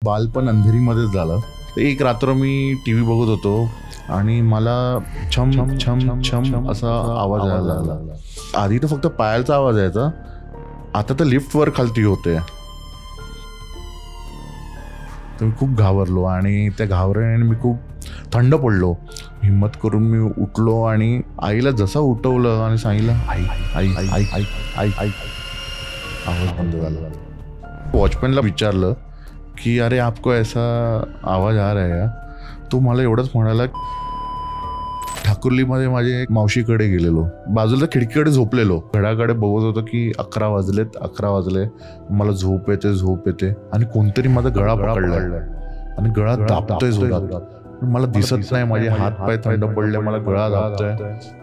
बालपण अंधेरीमध्येच झालं. एक रात्र मी टी व्ही बघत होतो आणि मला छम छम छम असा आवाज यायला लागला. आधी तर फक्त पायाचा आवाज यायचा, आता तर लिफ्टवर खालती होते. तर मी खूप घाबरलो आणि त्या घाबरण्याने मी खूप थंड पडलो. हिम्मत करून मी उठलो आणि आईला जसं उठवलं आणि सांगितलं आई आई आई आई आई आई आई. आवाज बंद झाला. वॉचमॅनला विचारलं की अरे आपको ऐसा आवाज आ रहा है. तो मला एवढंच म्हणाला. ठाकुर्लीमध्ये माझे एक मावशीकडे गेलेलो, बाजूला खिडकीकडे झोपलेलो, घड्याकडे बघत होतो की 11 वाजले. मला झोप येते आणि कोणतरी माझा गळा पकडलाय आणि गळा दाबतोय जोरात. मला दिसत नाही, माझे हात पाय थंड पडले, मला गळा दाबतोय.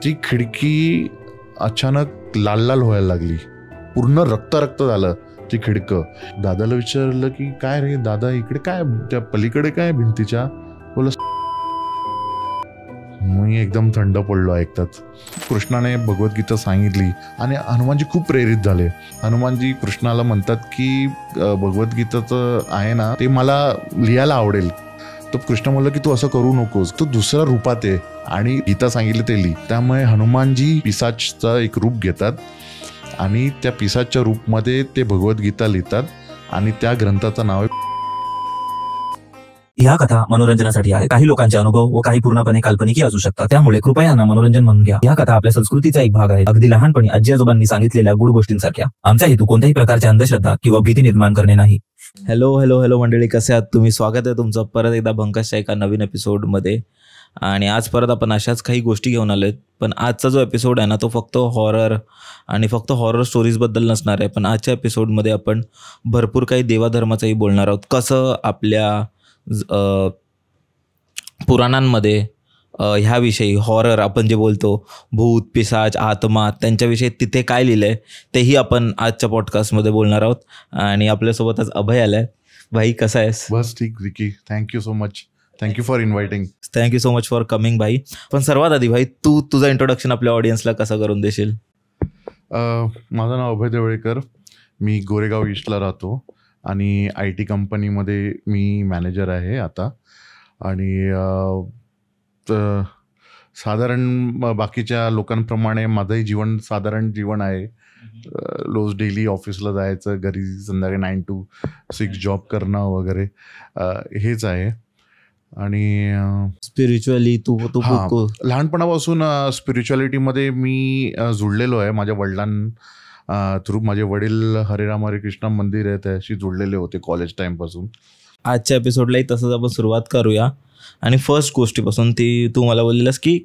ती खिडकी अचानक लाल लाल व्हायला लागली, पूर्ण रक्त झालं ती खिडकं. दादाला विचारलं की काय रे दादा, इकडे काय, त्या पलीकडे काय भिंतीच्या? बोला. मी एकदम थंड पडलो ऐकताच. कृष्णाने भगवद्गीता सांगितली आणि हनुमानजी खूप प्रेरित झाले. हनुमानजी कृष्णाला म्हणतात की भगवद्गीताचं आहे ना ते मला लिहायला आवडेल. तर कृष्ण म्हणलं की तू असं करू नकोस, तू दुसऱ्या रूपात आहे आणि गीता सांगितली ते लिही. त्यामुळे हनुमानजी पिसाचचा एक रूप घेतात आणि त्या पिसाच्या रूपमध्ये ते भगवद्गीता लिहितात आणि त्या ग्रंथाचं नाव आहे. या कथा मनोरंजनासाठी आहे. काही लोकांचे अनुभव व काही पूर्णपणे काल्पनिक असू शकतात, त्यामुळे कृपया यांना मनोरंजन म्हणून घ्या. या कथा आपल्या संस्कृतीचा एक भाग आहे, अगदी लहानपणी आजी आजोबांनी सांगितलेल्या गुड गोष्टींसारख्या. आमचा हेतू कोणत्याही प्रकारची अंधश्रद्धा किंवा भीती निर्माण करणे नाही. हॅलो मंडळी, कसे आहात तुम्ही? स्वागत आहे तुमचं परत एकदा भंकसच्या एका नवीन एपिसोडमध्ये. आणि आज परत आपण अशाच काही गोष्टी घेऊन आलोय. पण आजचा जो एपिसोड आहे ना तो फक्त हॉरर आणि फक्त हॉरर स्टोरीजबद्दल नसणार आहे. पण आजच्या एपिसोडमध्ये आपण भरपूर काही देवाधर्माचंही बोलणार आहोत. कसं आपल्या पुराणांमध्ये ह्याविषयी हॉरर आपण जे बोलतो, भूत पिशाच आत्मा, त्यांच्याविषयी तिथे काय लिहिलंय तेही आपण आजच्या पॉडकास्टमध्ये बोलणार आहोत. आणि आपल्यासोबतच अभय आलाय. भाई कसा आहेस? बस ठीक Vicky, thank you so much. Thank you for inviting. Thank you so much for coming भाई. पण सर्वात आधी भाई तू तुझं इंट्रोडक्शन आपल्या ऑडियन्सला कसं करून देशील? माझं नाव अभय देवळेकर. मी गोरेगाव ईस्टला राहतो आणि IT कंपनीमध्ये मी मॅनेजर आहे आता. आणि साधारण बाकीच्या लोकांप्रमाणे माझंही साधारण जीवन आहे. रोज डेली ऑफिसला जायचं, घरी संध्याकाळी 9 to 6 जॉब करणं वगैरे हेच आहे. आणि स्पिरिच्युअली तू लहानपणापासून स्पिरिच्युअलिटीमध्ये मी जुळलेलो आहे. माझ्या वडिलां थ्रू. माझे वडील हरेराम हरे कृष्ण मंदिर आहे त्याशी जुळलेले होते कॉलेज टाईमपासून. आजच्या एपिसोडलाही तसंच आपण सुरुवात करूया. आणि फर्स्ट गोष्टीपासून तू मला बोललेलंस की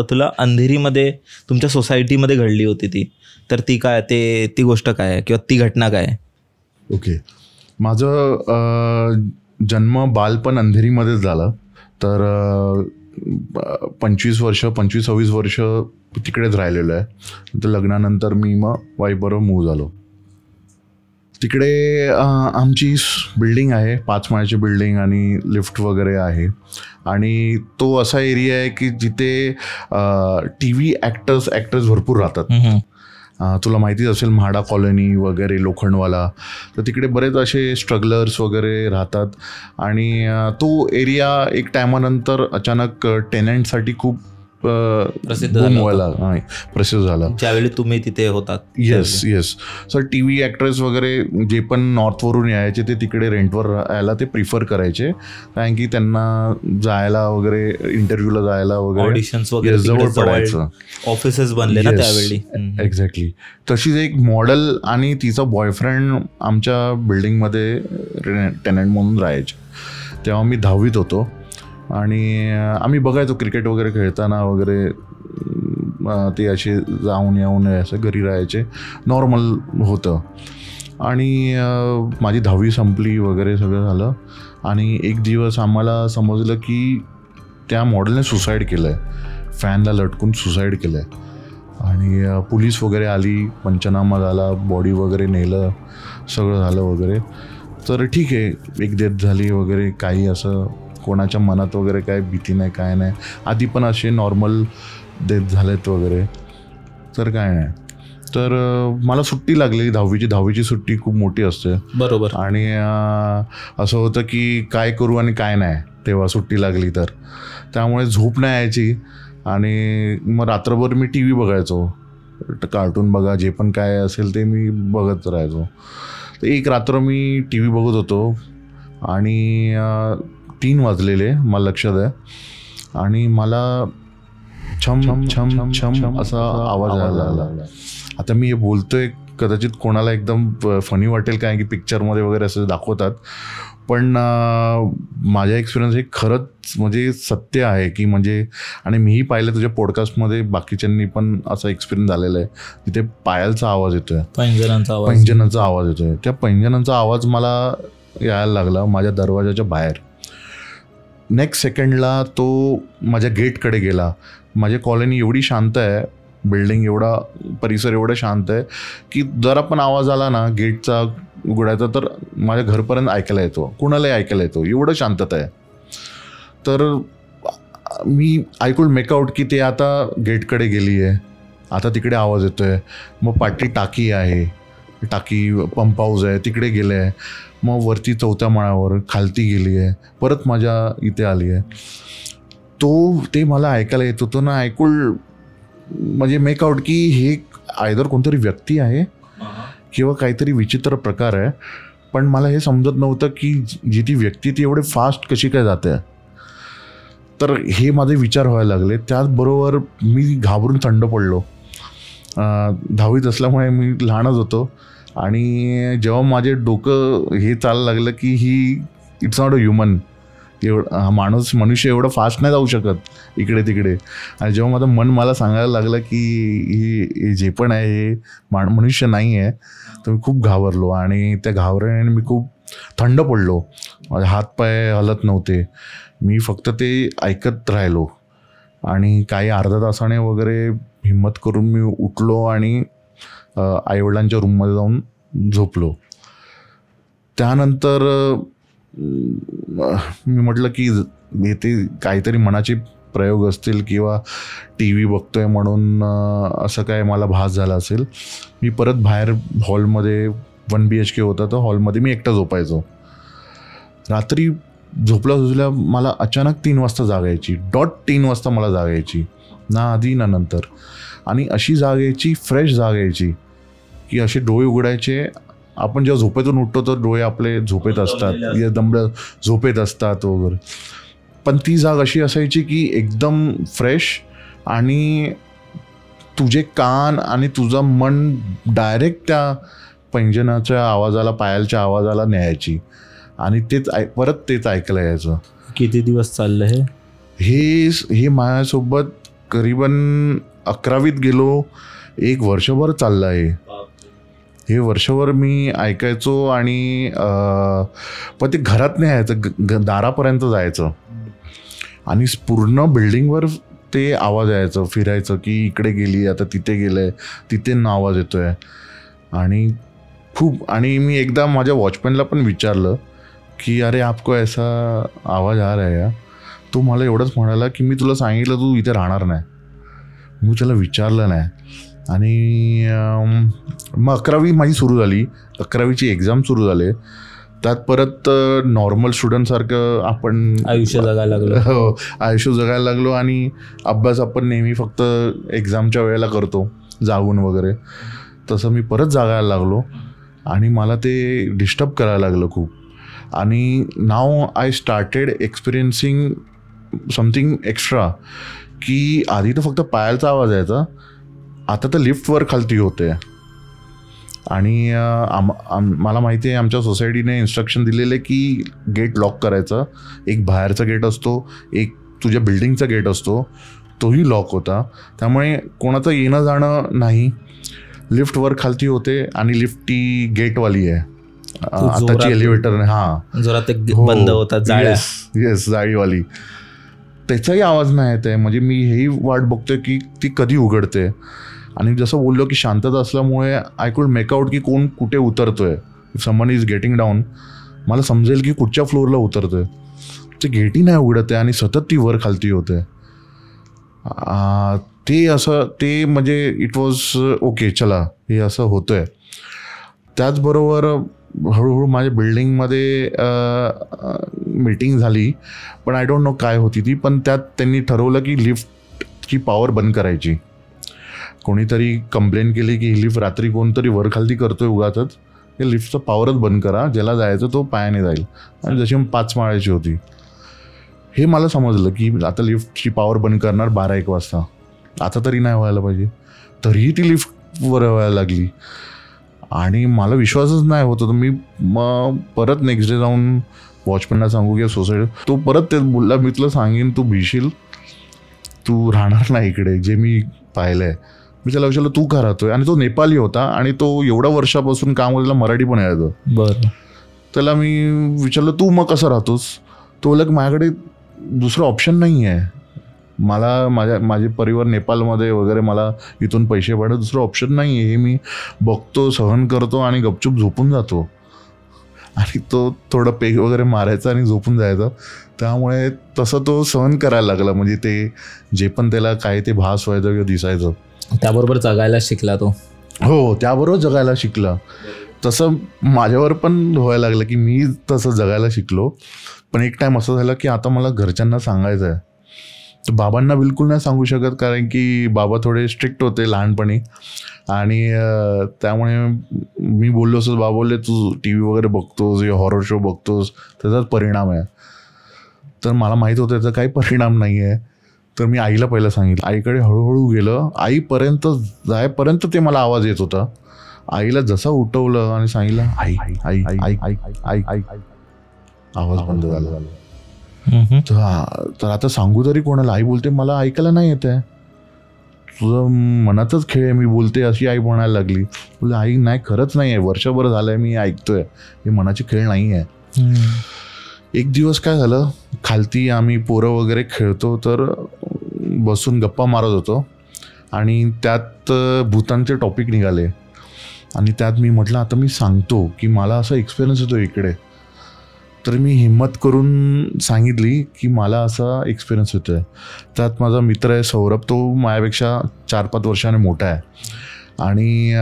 तुला अंधेरीमध्ये तुमच्या सोसायटीमध्ये घडली होती ती, तर ती काय, ती गोष्ट काय आहे किंवा ती घटना काय आहे? ओके, माझं जन्म बालपण अंधेरीमध्येच झालं. तर 25-26 वर्ष तिकडेच राहिलेलो आहे. तर लग्नानंतर मी मग वाईफबरोबर मूव्ह झालो. तिकडे आमची बिल्डिंग आहे, 5 माळ्याची बिल्डिंग आणि लिफ्ट वगैरे आहे. आणि तो असा एरिया आहे की जिथे TV ॲक्टर्स भरपूर राहतात. तुला माहितीच असेल म्हाडा कॉलनी वगैरे, लोखंडवाला. तर तिकडे बरेच असे स्ट्रगलर्स वगैरे राहतात. आणि तो एरिया एक टायमानंतर अचानक टेनंटसाठी खूप प्रसिद्ध झाला ज्यावेळी तुम्ही तिथे होतात. येस. सर TV ॲक्ट्रेस वगैरे जे पण नॉर्थवरून यायचे ते तिकडे रेंटवर राहायला ते प्रिफर करायचे, कारण की त्यांना जायला वगैरे, इंटरव्ह्यूला जायला वगैरे, ऑडिशन्स वगैरे जवळ पडायचं, ऑफिसेस बनले ना त्यावेळी. एक्झॅक्टली. तशीच एक मॉडेल आणि तिचा बॉयफ्रेंड आमच्या बिल्डिंगमध्ये टेनंट म्हणून राहायचे. तेव्हा मी 10वीत होतो आणि आम्ही बघायचो क्रिकेट वगैरे खेळताना वगैरे. ते असे जाऊन येऊन असं घरी राहायचे, नॉर्मल होतं. आणि माझी 10वी संपली वगैरे सगळं झालं. आणि एक दिवस आम्हाला समजलं की त्या मॉडेलने सुसाईड केलं आहे, फॅनला लटकून सुसाईड केलं आहे. आणि पोलीस वगैरे आली, पंचनामा झाला, बॉडी वगैरे नेलं, सगळं झालं वगैरे. तर ठीक आहे, एक डेथ झाली वगैरे, काही असं कोणाच्या मनात वगैरे काय भीती नाही, काय नाही. आधी पण असे नॉर्मल डेथ झालेत वगैरे, तर काय नाही. तर मला सुट्टी लागली 10वीची सुट्टी खूप मोठी असते. बरोबर. आणि असं होतं की काय करू आणि काय नाही तेव्हा सुट्टी लागली तर. त्यामुळे झोप नाही यायची आणि मग रात्रभर मी TV बघायचो, कार्टून बघा जे पण काय असेल ते मी बघत राहायचो. तर एक रात्र मी TV बघत होतो आणि 3 वाजलेले मला लक्षात आहे. आणि मला छम छम छम असा आवाज यायला लागला. आता मी हे बोलतोय कदाचित कोणाला एकदम फनी वाटेल काय की पिक्चरमध्ये वगैरे असं दाखवतात, पण माझ्या एक्सपिरियन्स हे खरंच म्हणजे सत्य आहे की म्हणजे, आणि मीही पाहिलं तुझ्या पॉडकास्टमध्ये, बाकीच्यांनी पण असा एक्सपिरियन्स झालेला आहे. तिथे पायलचा आवाज येतोय, पैंजणांचा आवाज येतोय. त्या पैंजणांचा आवाज मला यायला लागला माझ्या दरवाजाच्या बाहेर. नेक्स्ट सेकंडला तो माझ्या गेटकडे गेला. माझी कॉलनी एवढी शांत आहे, बिल्डिंग एवढा, परिसर एवढा शांत आहे की जरा पण आवाज आला ना गेटचा उघडायचा तर माझ्या घरपर्यंत ऐकायला येतो, कुणालाही ऐकायला येतो, एवढं शांतता आहे. तर मी आय कुड मेक आउट की ते आता गेटकडे गेली आहे, आता तिकडे आवाज येतोय. मग पाठी टाकी आहे, टाकी पंप हाऊस आहे, तिकडे गेले आहे. मग वरती 4थ्या माळ्यावर खालती गेली आहे, परत माझ्या इथे आली आहे. ते मला ऐकायला येत होतं ना. ऐकून म्हणजे मेक आउट की हे आयदर कोणतरी व्यक्ती आहे किंवा काहीतरी विचित्र प्रकार आहे. पण मला हे समजत नव्हतं की जी ती व्यक्ती ती एवढे फास्ट कशी काय जाते. तर हे माझे विचार व्हायला लागले. त्याचबरोबर मी घाबरून थंड पडलो. 10वीत असल्यामुळे मी लहानच होतो आणि जेव्हा माझे डोकं हे चालायला लागलं की इट्स नॉट अ ह्युमन, मनुष्य एवढं फास्ट नाही जाऊ शकत इकडे तिकडे. आणि जेव्हा माझं मन मला सांगायला लागलं की हे जे पण आहे हे मनुष्य नाही आहे, तर मी खूप घाबरलो. आणि त्या घाबरण्याने मी खूप थंड पडलो. माझे हातपाय हलत नव्हते, मी फक्त ते ऐकत राहिलो. आणि काही अर्धा तासाने वगैरे हिम्मत करून मी उठलो आणि आईवडिलांच्या रूममध्ये जाऊन झोपलो. त्यानंतर मी म्हटलं की ते काहीतरी मनाचे प्रयोग असतील किंवा TV बघतोय म्हणून असं काय मला भास झाला असेल. मी परत बाहेर हॉलमध्ये 1 BHK होता, तर हॉलमध्ये मी एकटा झोपायचो. रात्री झोपल्या मला अचानक 3 वाजता जाग यायची, डॉट 3 वाजता मला जाग यायची, ना आधी ना नंतर. आणि अशी जाग यायची, फ्रेश जाग यायची की असे डोळे उघडायचे. आपण जेव्हा झोपेतून उठतो तर डोळे आपले झोपेत असतात, दमल्या झोपेत असतात वगैरे, पण ती जाग अशी असायची की एकदम फ्रेश. आणि तुझे कान आणि तुझं मन डायरेक्ट त्या पैंजणाच्या आवाजाला, पायलच्या आवाजाला न्यायची आणि परत तेच ऐकायला यायचं. किती दिवस चाललं हे माझ्यासोबत करीबन 11वीत गेलो, 1 वर्षभर चाललं आहे हे. वर्षभर मी ऐकायचो आणि पण ते घरात नाही यायचं, दारापर्यंत जायचं आणि पूर्ण बिल्डिंगवर ते आवाज यायचं, फिरायचं की इकडे गेली, आता तिथे गेलंय, तिथे आवाज येतोय. आणि मी एकदा माझ्या वॉचमॅनला पण विचारलं की अरे आपको ऐसा आवाज आ रहा है या. तो मला एवढंच म्हणाला की मी तुला सांगितलं तू इथे राहणार नाही. मी त्याला विचारलं नाही. आणि मग 11वी माझी सुरू झाली, 11वीची एक्झाम सुरू झाले. त्यात परत नॉर्मल स्टुडंटसारखं आपण आयुष्य जगायला लागलो. हो, आयुष्य जगायला लागलो. आणि अभ्यास आपण नेहमी फक्त एक्झामच्या वेळेला करतो जागून वगैरे, तसं मी परत जागायला लागलो. आणि मला ते डिस्टर्ब करायला लागलं खूप. आणि now I started experiencing something extra, की आधी तर फक्त पायाचा आवाज यायचा, आता तर लिफ्टवर खालती होते. आणि मला माहिती आहे आमच्या सोसायटीने इन्स्ट्रक्शन दिलेले की गेट लॉक करायचं. एक बाहेरचा गेट असतो, एक तुझ्या बिल्डिंगचा गेट असतो, तोही लॉक होता. त्यामुळे कोणाचं येणं जाणं नाही. लिफ्टवर खालती होते आणि लिफ्ट ती गेटवाली आहे, आताची एलिव्हेटर. हां, जोरात बंद होतात जाळ्या. येस, जाळीवाली. त्याचाही आवाज नाही येत आहे. म्हणजे मी हेही वाट बघतोय की ती कधी उघडते. आणि जसं बोललो की शांतता असल्यामुळे आय कुड मेक आउट की कोण कुठे उतरतोय. If someone is getting down, मला समजेल की कुठच्या फ्लोअरला उतरतोय. ते गेटही नाही उघडत आहे आणि सतत ती वर खालती होते. ते म्हणजे इट वॉज ओके, चला हे असं होतंय. त्याचबरोबर हळूहळू माझ्या बिल्डिंगमध्ये मीटिंग झाली, पण आय डोंट नो काय होती ती, पण त्यात त्यांनी ठरवलं की लिफ्टची पॉवर बंद करायची. कोणीतरी कंप्लेंट केली की ही लिफ्ट रात्री कोणतरी वरखालती करतोय उगाचच, हे लिफ्टचं पॉवरच बंद करा, ज्याला जायचं तो पायाने जाईल. आणि जशी 5 माळ्याची होती. हे मला समजलं की आता लिफ्टची पॉवर बंद करणार 12-1 वाजता, आता तरी नाही व्हायला पाहिजे. तरीही ती लिफ्ट वर व्हायला लागली आणि मला विश्वासच नाही होत होता. मी मग परत नेक्स्ट डे जाऊन वॉचमॅनला सांगू की सोसायटी, तो परत तेच बोलला, मी तुला सांगेन तू भिशील, तू राहणार नाही इकडे, जे मी पाहिलंय. मी त्याला विचारलं तू का राहतोय, आणि तो नेपाली होता आणि तो एवढ्या वर्षापासून काम करायला मराठी पण यायचं. बरं. त्याला मी विचारलं तू मग कसं राहतोस, तो बोलला की माझ्याकडे दुसरं ऑप्शन नाही आहे, मला माझे परिवार नेपाळमध्ये वगैरे, मला इथून पैसे पाठवत दुसरं ऑप्शन नाही आहे, हे मी बघतो, सहन करतो आणि गपचूप झोपून जातो. आणि तो थोडं पेग वगैरे मारायचा आणि झोपून जायचा. त्यामुळे तसं तो सहन करायला लागला. म्हणजे ते जे पण त्याला काय ते भास व्हायचं किंवा दिसायचं, त्याबरोबर जगायला शिकला तो. हो, त्याबरोबर जगायला शिकला. तसं माझ्यावर पण व्हायला लागलं की मी तसं जगायला शिकलो. पण एक टाईम असं झालं की आता मला घरच्यांना सांगायचं आहे. तर बाबांना बिलकुल नाही सांगू शकत, कारण की बाबा थोडे स्ट्रिक्ट होते लहानपणी. आणि त्यामुळे मी बोललो असं, बाबा बोलले तू टी व्ही वगैरे बघतोस, हॉरर शो बघतोस, त्याचाच परिणाम आहे. तर मला माहीत होतं त्याचा काही परिणाम नाही आहे. तर मी आईला पहिलं सांगितलं. आईकडे हळूहळू गेलं, आईपर्यंत जायपर्यंत ते मला आवाज येत होता. आईला जसं उठवलं आणि सांगितलं आई आई आई आई आई आई आई, आवाज बंद झाला. तर आता सांगू तरी कोणाला. आई बोलते मला ऐकायला नाही येत आहे, तुझं मनाचाच खेळ आहे, मी बोलते अशी आई म्हणायला लागली. बोलते आई नाही, खरंच नाही आहे, वर्षभर झालंय मी ऐकतोय, हे मनाचे खेळ नाही आहे. एक दिवस काय झालं, खालती आम्ही पोरं वगैरे खेळतो, तर बसून गप्पा मारत होतो आणि त्यात भूतांचे टॉपिक निघाले. आणि त्यात मी म्हटलं आता मी सांगतो की मला असा एक्सपिरियन्स येतो इकडे. तर मी हिम्मत करून सांगितली की मला असा एक्सपिरियन्स येतो आहे. त्यात माझा मित्र आहे सौरभ, तो माझ्यापेक्षा 4-5 वर्षाने मोठा आहे. आणि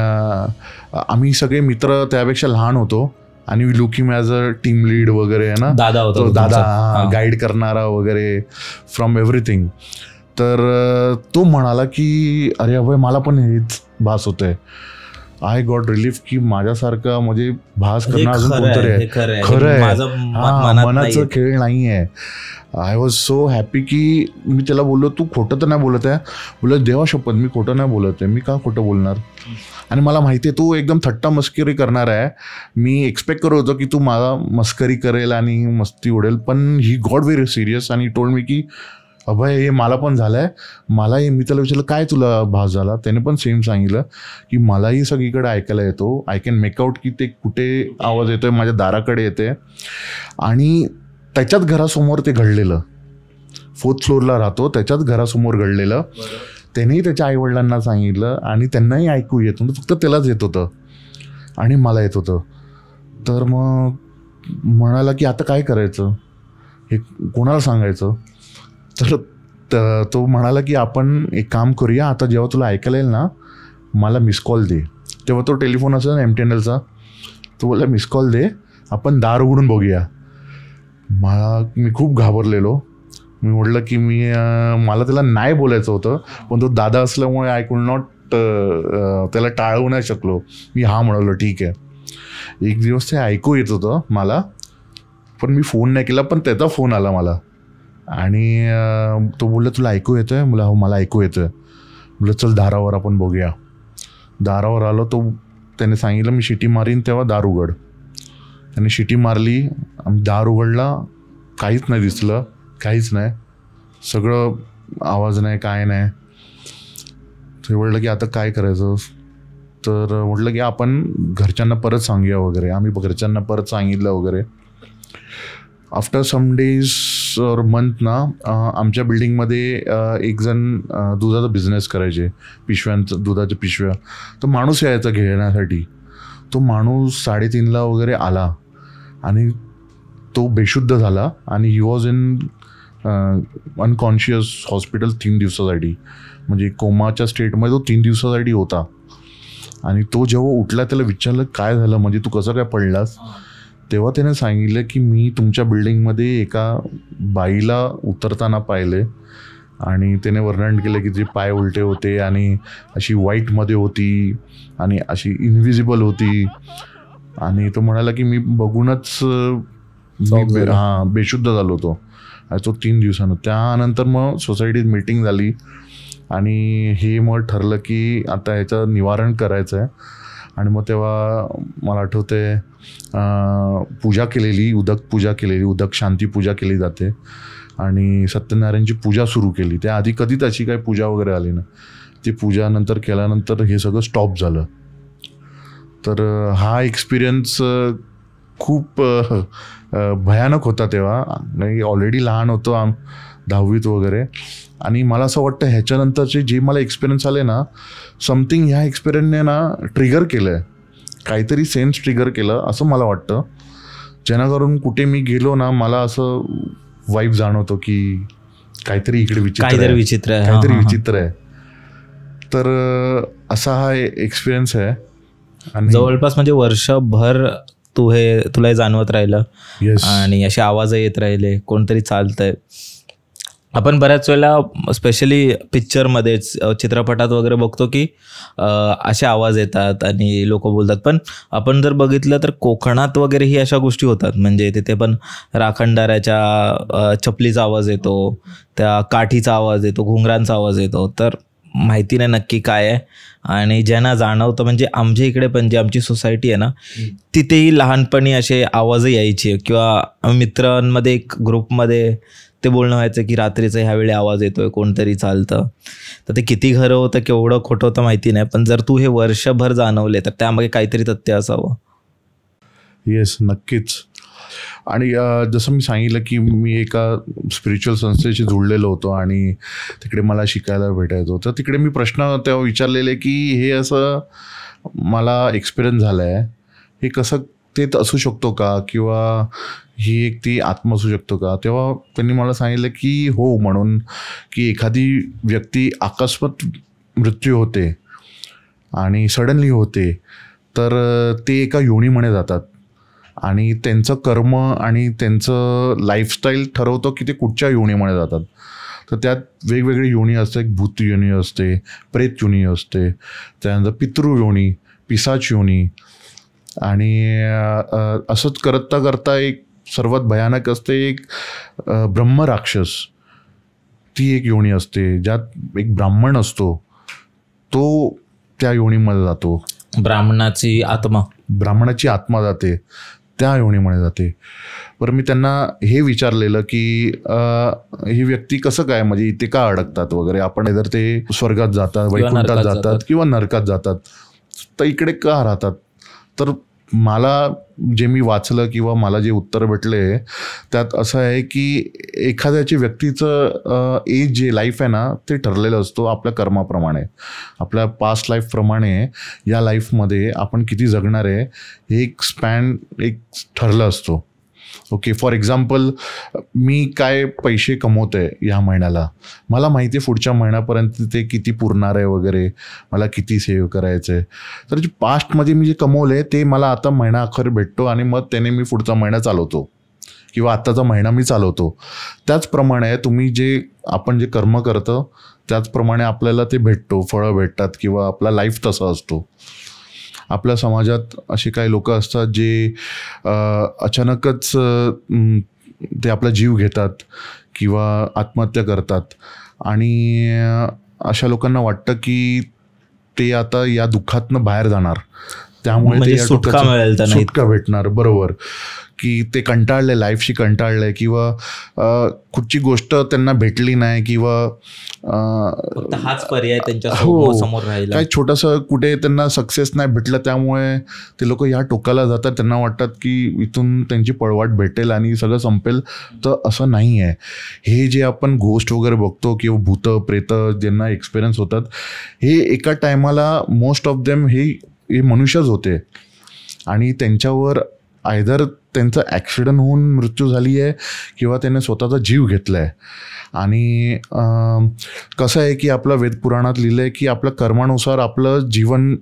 आम्ही सगळे मित्र त्यापेक्षा लहान होतो आणि we look him as a team lead वगैरे आहे ना, दादा होता, दादा गाईड करणारा वगैरे फ्रॉम एव्हरीथिंग. तर तो म्हणाला की अरे अभय मला पण हेच भास होतंय. आय गॉट रिलीफ की माझ्यासारखं म्हणजे भास करणार अजून कोणतरी आहे. खरं आहे, मनाचं खेळ नाही आहे. आय वॉज सो हॅपी की मी त्याला बोललो तू खोटं तर नाही बोलत आहे. बोलत देवा शपथ मी खोटं नाही बोलत आहे, मी का खोटं बोलणार. आणि मला माहिती आहे तू एकदम थट्टा मस्करी करणार आहे. मी एक्सपेक्ट करत होतो की तू मला मस्करी करेल आणि मस्ती उडेल, पण ही गॉट व्हेरी सिरियस आणि टोल्ड मी की अभय हे मला पण झालं आहे. मलाही, मी त्याला विचारलं काय तुला भास झाला, त्याने पण सेम सांगितलं की मलाही सगळीकडे ऐकायला येतो. आय कॅन मेकआउट की ते कुठे आवाज येतोय, माझ्या दाराकडे येते. आणि त्याच्याच घरासमोर ते घडलेलं, 4th फ्लोअरला राहतो, त्याच्याच घरासमोर घडलेलं. त्यानेही त्याच्या आईवडिलांना सांगितलं आणि त्यांनाही ऐकू येत नव्हतं, फक्त त्यालाच येत होतं आणि मला येत होतं. तर मग म्हणाला की आता काय करायचं, हे कोणाला सांगायचं. तर तो म्हणाला की आपण एक काम करूया, आता जेव्हा तुला ऐकायला येईल ना मला मिस कॉल दे. तेव्हा तो टेलिफोन असेल ना MTNLचा, तो बोलला मिस कॉल दे, आपण दार उघडून बघूया. मी खूप घाबरलेलो. मी म्हटलं की मला त्याला नाही बोलायचं होतं, पण तो दादा असल्यामुळे आय कुड नॉट त्याला टाळवू नाही शकलो. मी हा म्हणालो ठीक आहे. एक दिवस ते ऐकू येत होतं मला, पण मी फोन नाही केला, पण त्याचा फोन आला मला आणि तो बोलला तुला ऐकू येतोय. मला हो मला ऐकू येतोय. बोललं चल दारावर आपण बघूया. दारावर आलो, तो त्याने सांगितलं मी शिटी मारीन तेव्हा दार उघड. त्याने शिटी मारली, आम्ही दार उघडला, काहीच नाही दिसलं, काहीच नाही, सगळं आवाज नाही काय नाही. ते म्हटलं की आता काय करायचं. तर म्हटलं की आपण घरच्यांना परत सांगूया वगैरे. आम्ही घरच्यांना परत सांगितलं वगैरे. आफ्टर सम डेज और मंथ ना आमच्या बिल्डिंगमध्ये एक जण दुधाचा बिझनेस करायचे, पिशव्यांचं, दुधाच्या पिशव्या. तो माणूस यायचा घेण्यासाठी. तो माणूस 3:30ला वगैरे आला आणि तो बेशुद्ध झाला आणि he was in unconscious hospital 3 दिवसासाठी, म्हणजे कोमाच्या स्टेटमध्ये तो 3 दिवसासाठी होता. आणि तो जेव्हा उठला त्याला विचारलं काय झालं, म्हणजे तू कसं काय पडलास, तेव्हा त्याने सांगितलं की मी तुमच्या बिल्डिंगमध्ये एका बाईला उतरताना पाहिले आणि त्याने वर्णन केलं की जे पाय उलटे होते आणि अशी व्हाईटमध्ये होती आणि अशी इनव्हिजिबल होती. आणि तो म्हणाला की मी बघूनच बेशुद्ध झालो होतो. तो 3 दिवसानं. त्यानंतर मग सोसायटीत मीटिंग झाली आणि हे मग ठरलं की आता ह्याचं निवारण करायचं आहे. आणि मग तेव्हा मला आठवते पूजा केलेली, उदक शांती पूजा केली जाते आणि सत्यनारायणची पूजा सुरू केली. त्याआधी कधीच अशी काही पूजा वगैरे आली ना. ती पूजा नंतर केल्यानंतर हे सगळं स्टॉप झालं. तर हा एक्सपिरियन्स खूप भयानक होता तेव्हा. नाही ऑलरेडी लहान होतो 10वीत वगैरे. आणि मला असं वाटतं ह्याच्यानंतरचे जे मला एक्सपिरियन्स आले ना, समथिंग ह्या एक्सपिरियन्सने ना ट्रिगर केलं आहे, काहीतरी सेन्स ट्रिगर केलं असं मला वाटतं. जेणेकरून कुठे मी गेलो ना मला असं वाईब जाणवतो की काहीतरी इकडे विचित्र आहे. तर असा हा एक्सपिरियन्स आहे. आणि जवळपास म्हणजे वर्षभर तुला हे जाणवत राहिलं. आणि असे आवाज येत राहिले, कोणतरी चालतंय. आपण बऱ्याच वेळेला स्पेशली पिक्चरमध्येच, चित्रपटात वगैरे बघतो की असे आवाज येतात आणि लोक बोलतात. पण आपण जर बघितलं तर कोकणात वगैरे ही अशा गोष्टी होतात. म्हणजे तिथे पण राखणदाराच्या चपलीचा आवाज येतो, त्या काठीचा आवाज येतो, घुंगरांचा आवाज येतो. तर माहिती नाही नक्की काय आहे. आणि ज्यांना जाणवतं, म्हणजे आमच्या इकडे पण जी आमची सोसायटी आहे ना, तिथेही लहानपणी असे आवाज यायचे किंवा मित्रांमध्ये एक ग्रुपमध्ये ते बोलणं व्हायचं की रात्रीचं ह्यावेळी आवाज येतोय, कोणतरी चालतं. तर ते किती खरं होतं, केवढं खोटं होतं माहिती नाही. पण जर तू हे वर्षभर जाणवले तर त्यामागे काहीतरी तथ्य असावं. येस, नक्कीच. आणि जसं मी सांगितलं की मी एका स्पिरिच्युअल संस्थेशी जोडलेलो होतो आणि तिकडे मला शिकायला भेटायचं. तर तिकडे मी प्रश्न तेव्हा विचारलेले की हे असं मला एक्सपिरियन्स झालं आहे, हे कसं ते असू शकतो का, किंवा ही एक ती आत्मा असू शकतो का. तेव्हा त्यांनी मला सांगितलं की हो, म्हणून की एखादी व्यक्ती अकस्मात मृत्यू होते आणि सडनली होते, तर ते एका योनीमध्ये जातात आणि त्यांचं कर्म आणि त्यांचं लाईफस्टाईल ठरवतं की ते कुठच्या योनीमध्ये जातात. तर त्यात वेगवेगळी योनी असते. एक भूत योनी असते, प्रेत योनी असते, त्यानंतर पितृ योनी, पिशाच योनी. आणि असंच करता एक सर्वात भयानक असते एक ब्रह्मराक्षस. ती एक योनी असते ज्यात एक ब्राह्मण असतो, तो त्या योनीमध्ये जातो. ब्राह्मणाची आत्मा जाते, त्या योनीमध्ये जाते. बरं, मी त्यांना हे विचारलेलं की ही व्यक्ती कसं काय, म्हणजे इथे का अडकतात वगैरे. आपण जर ते स्वर्गात जातात, वैकुंठात जातात किंवा नरकात जातात, तर इकडे का राहतात. तर मला जे मी वाचलं किंवा मला जे उत्तर भेटले त्यात असं आहे की एखाद्याची व्यक्तीचं एज जे लाईफ आहे ना ते ठरलेलं असतो आपल्या कर्माप्रमाणे, आपल्या पास्ट लाईफप्रमाणे. या लाईफमध्ये आपण किती जगणार आहे हे एक स्पॅन एक ठरलं असतो. ओके, फॉर एक्झाम्पल मी काय पैसे कमवतोय या महिन्याला, मला माहिती आहे पुढच्या महिन्यापर्यंत ते किती पुरणार आहे वगैरे, मला किती सेव्ह करायचं आहे. तर जे पास्टमध्ये मी जे कमवले ते मला आता महिना अखेर भेटतो आणि मग त्याने मी पुढचा महिना चालवतो किंवा आत्ताचा महिना मी चालवतो. त्याचप्रमाणे आपण जे कर्म करतो त्याचप्रमाणे आपल्याला ते भेटतो, फळं भेटतात किंवा आपला लाईफ तसा असतो. आपल्या समाजात असे काही लोक असतात जे अचानकच ते आपला जीव घेतात किंवा आत्महत्या करतात आणि अशा लोकांना वाटतं की ते आता या दुःखातनं बाहेर जाणार, त्यामुळे म्हणजे सुटका भेटणार. बरोबर, की ते कंटाळले, लाईफशी कंटाळले किंवा कुठची गोष्ट त्यांना भेटली नाही किंवा हाच पर्याय त्यांच्या समोर राहिला, काही छोटंसं कुठे त्यांना सक्सेस नाही भेटलं, त्यामुळे ते लोक या टोकाला जातात. त्यांना वाटतात की इथून त्यांची पळवाट भेटेल आणि सगळं संपेल. तर असं नाही आहे. हे जे आपण घोस्ट वगैरे बघतो किंवा भूत प्रेत ज्यांना एक्सपिरियन्स होतात, हे एका टायमाला मोस्ट ऑफ देम हे मनुष्यच होते आणि त्यांच्यावर आयदर त्यांचा ॲक्सिडेंट होऊन मृत्यू झाली आहे किंवा त्याने स्वतःचा जीव घेतला आहे. आणि कसं आहे की आपलं वेदपुराणात लिहिलं आहे की आपल्या कर्मानुसार आपलं जीवन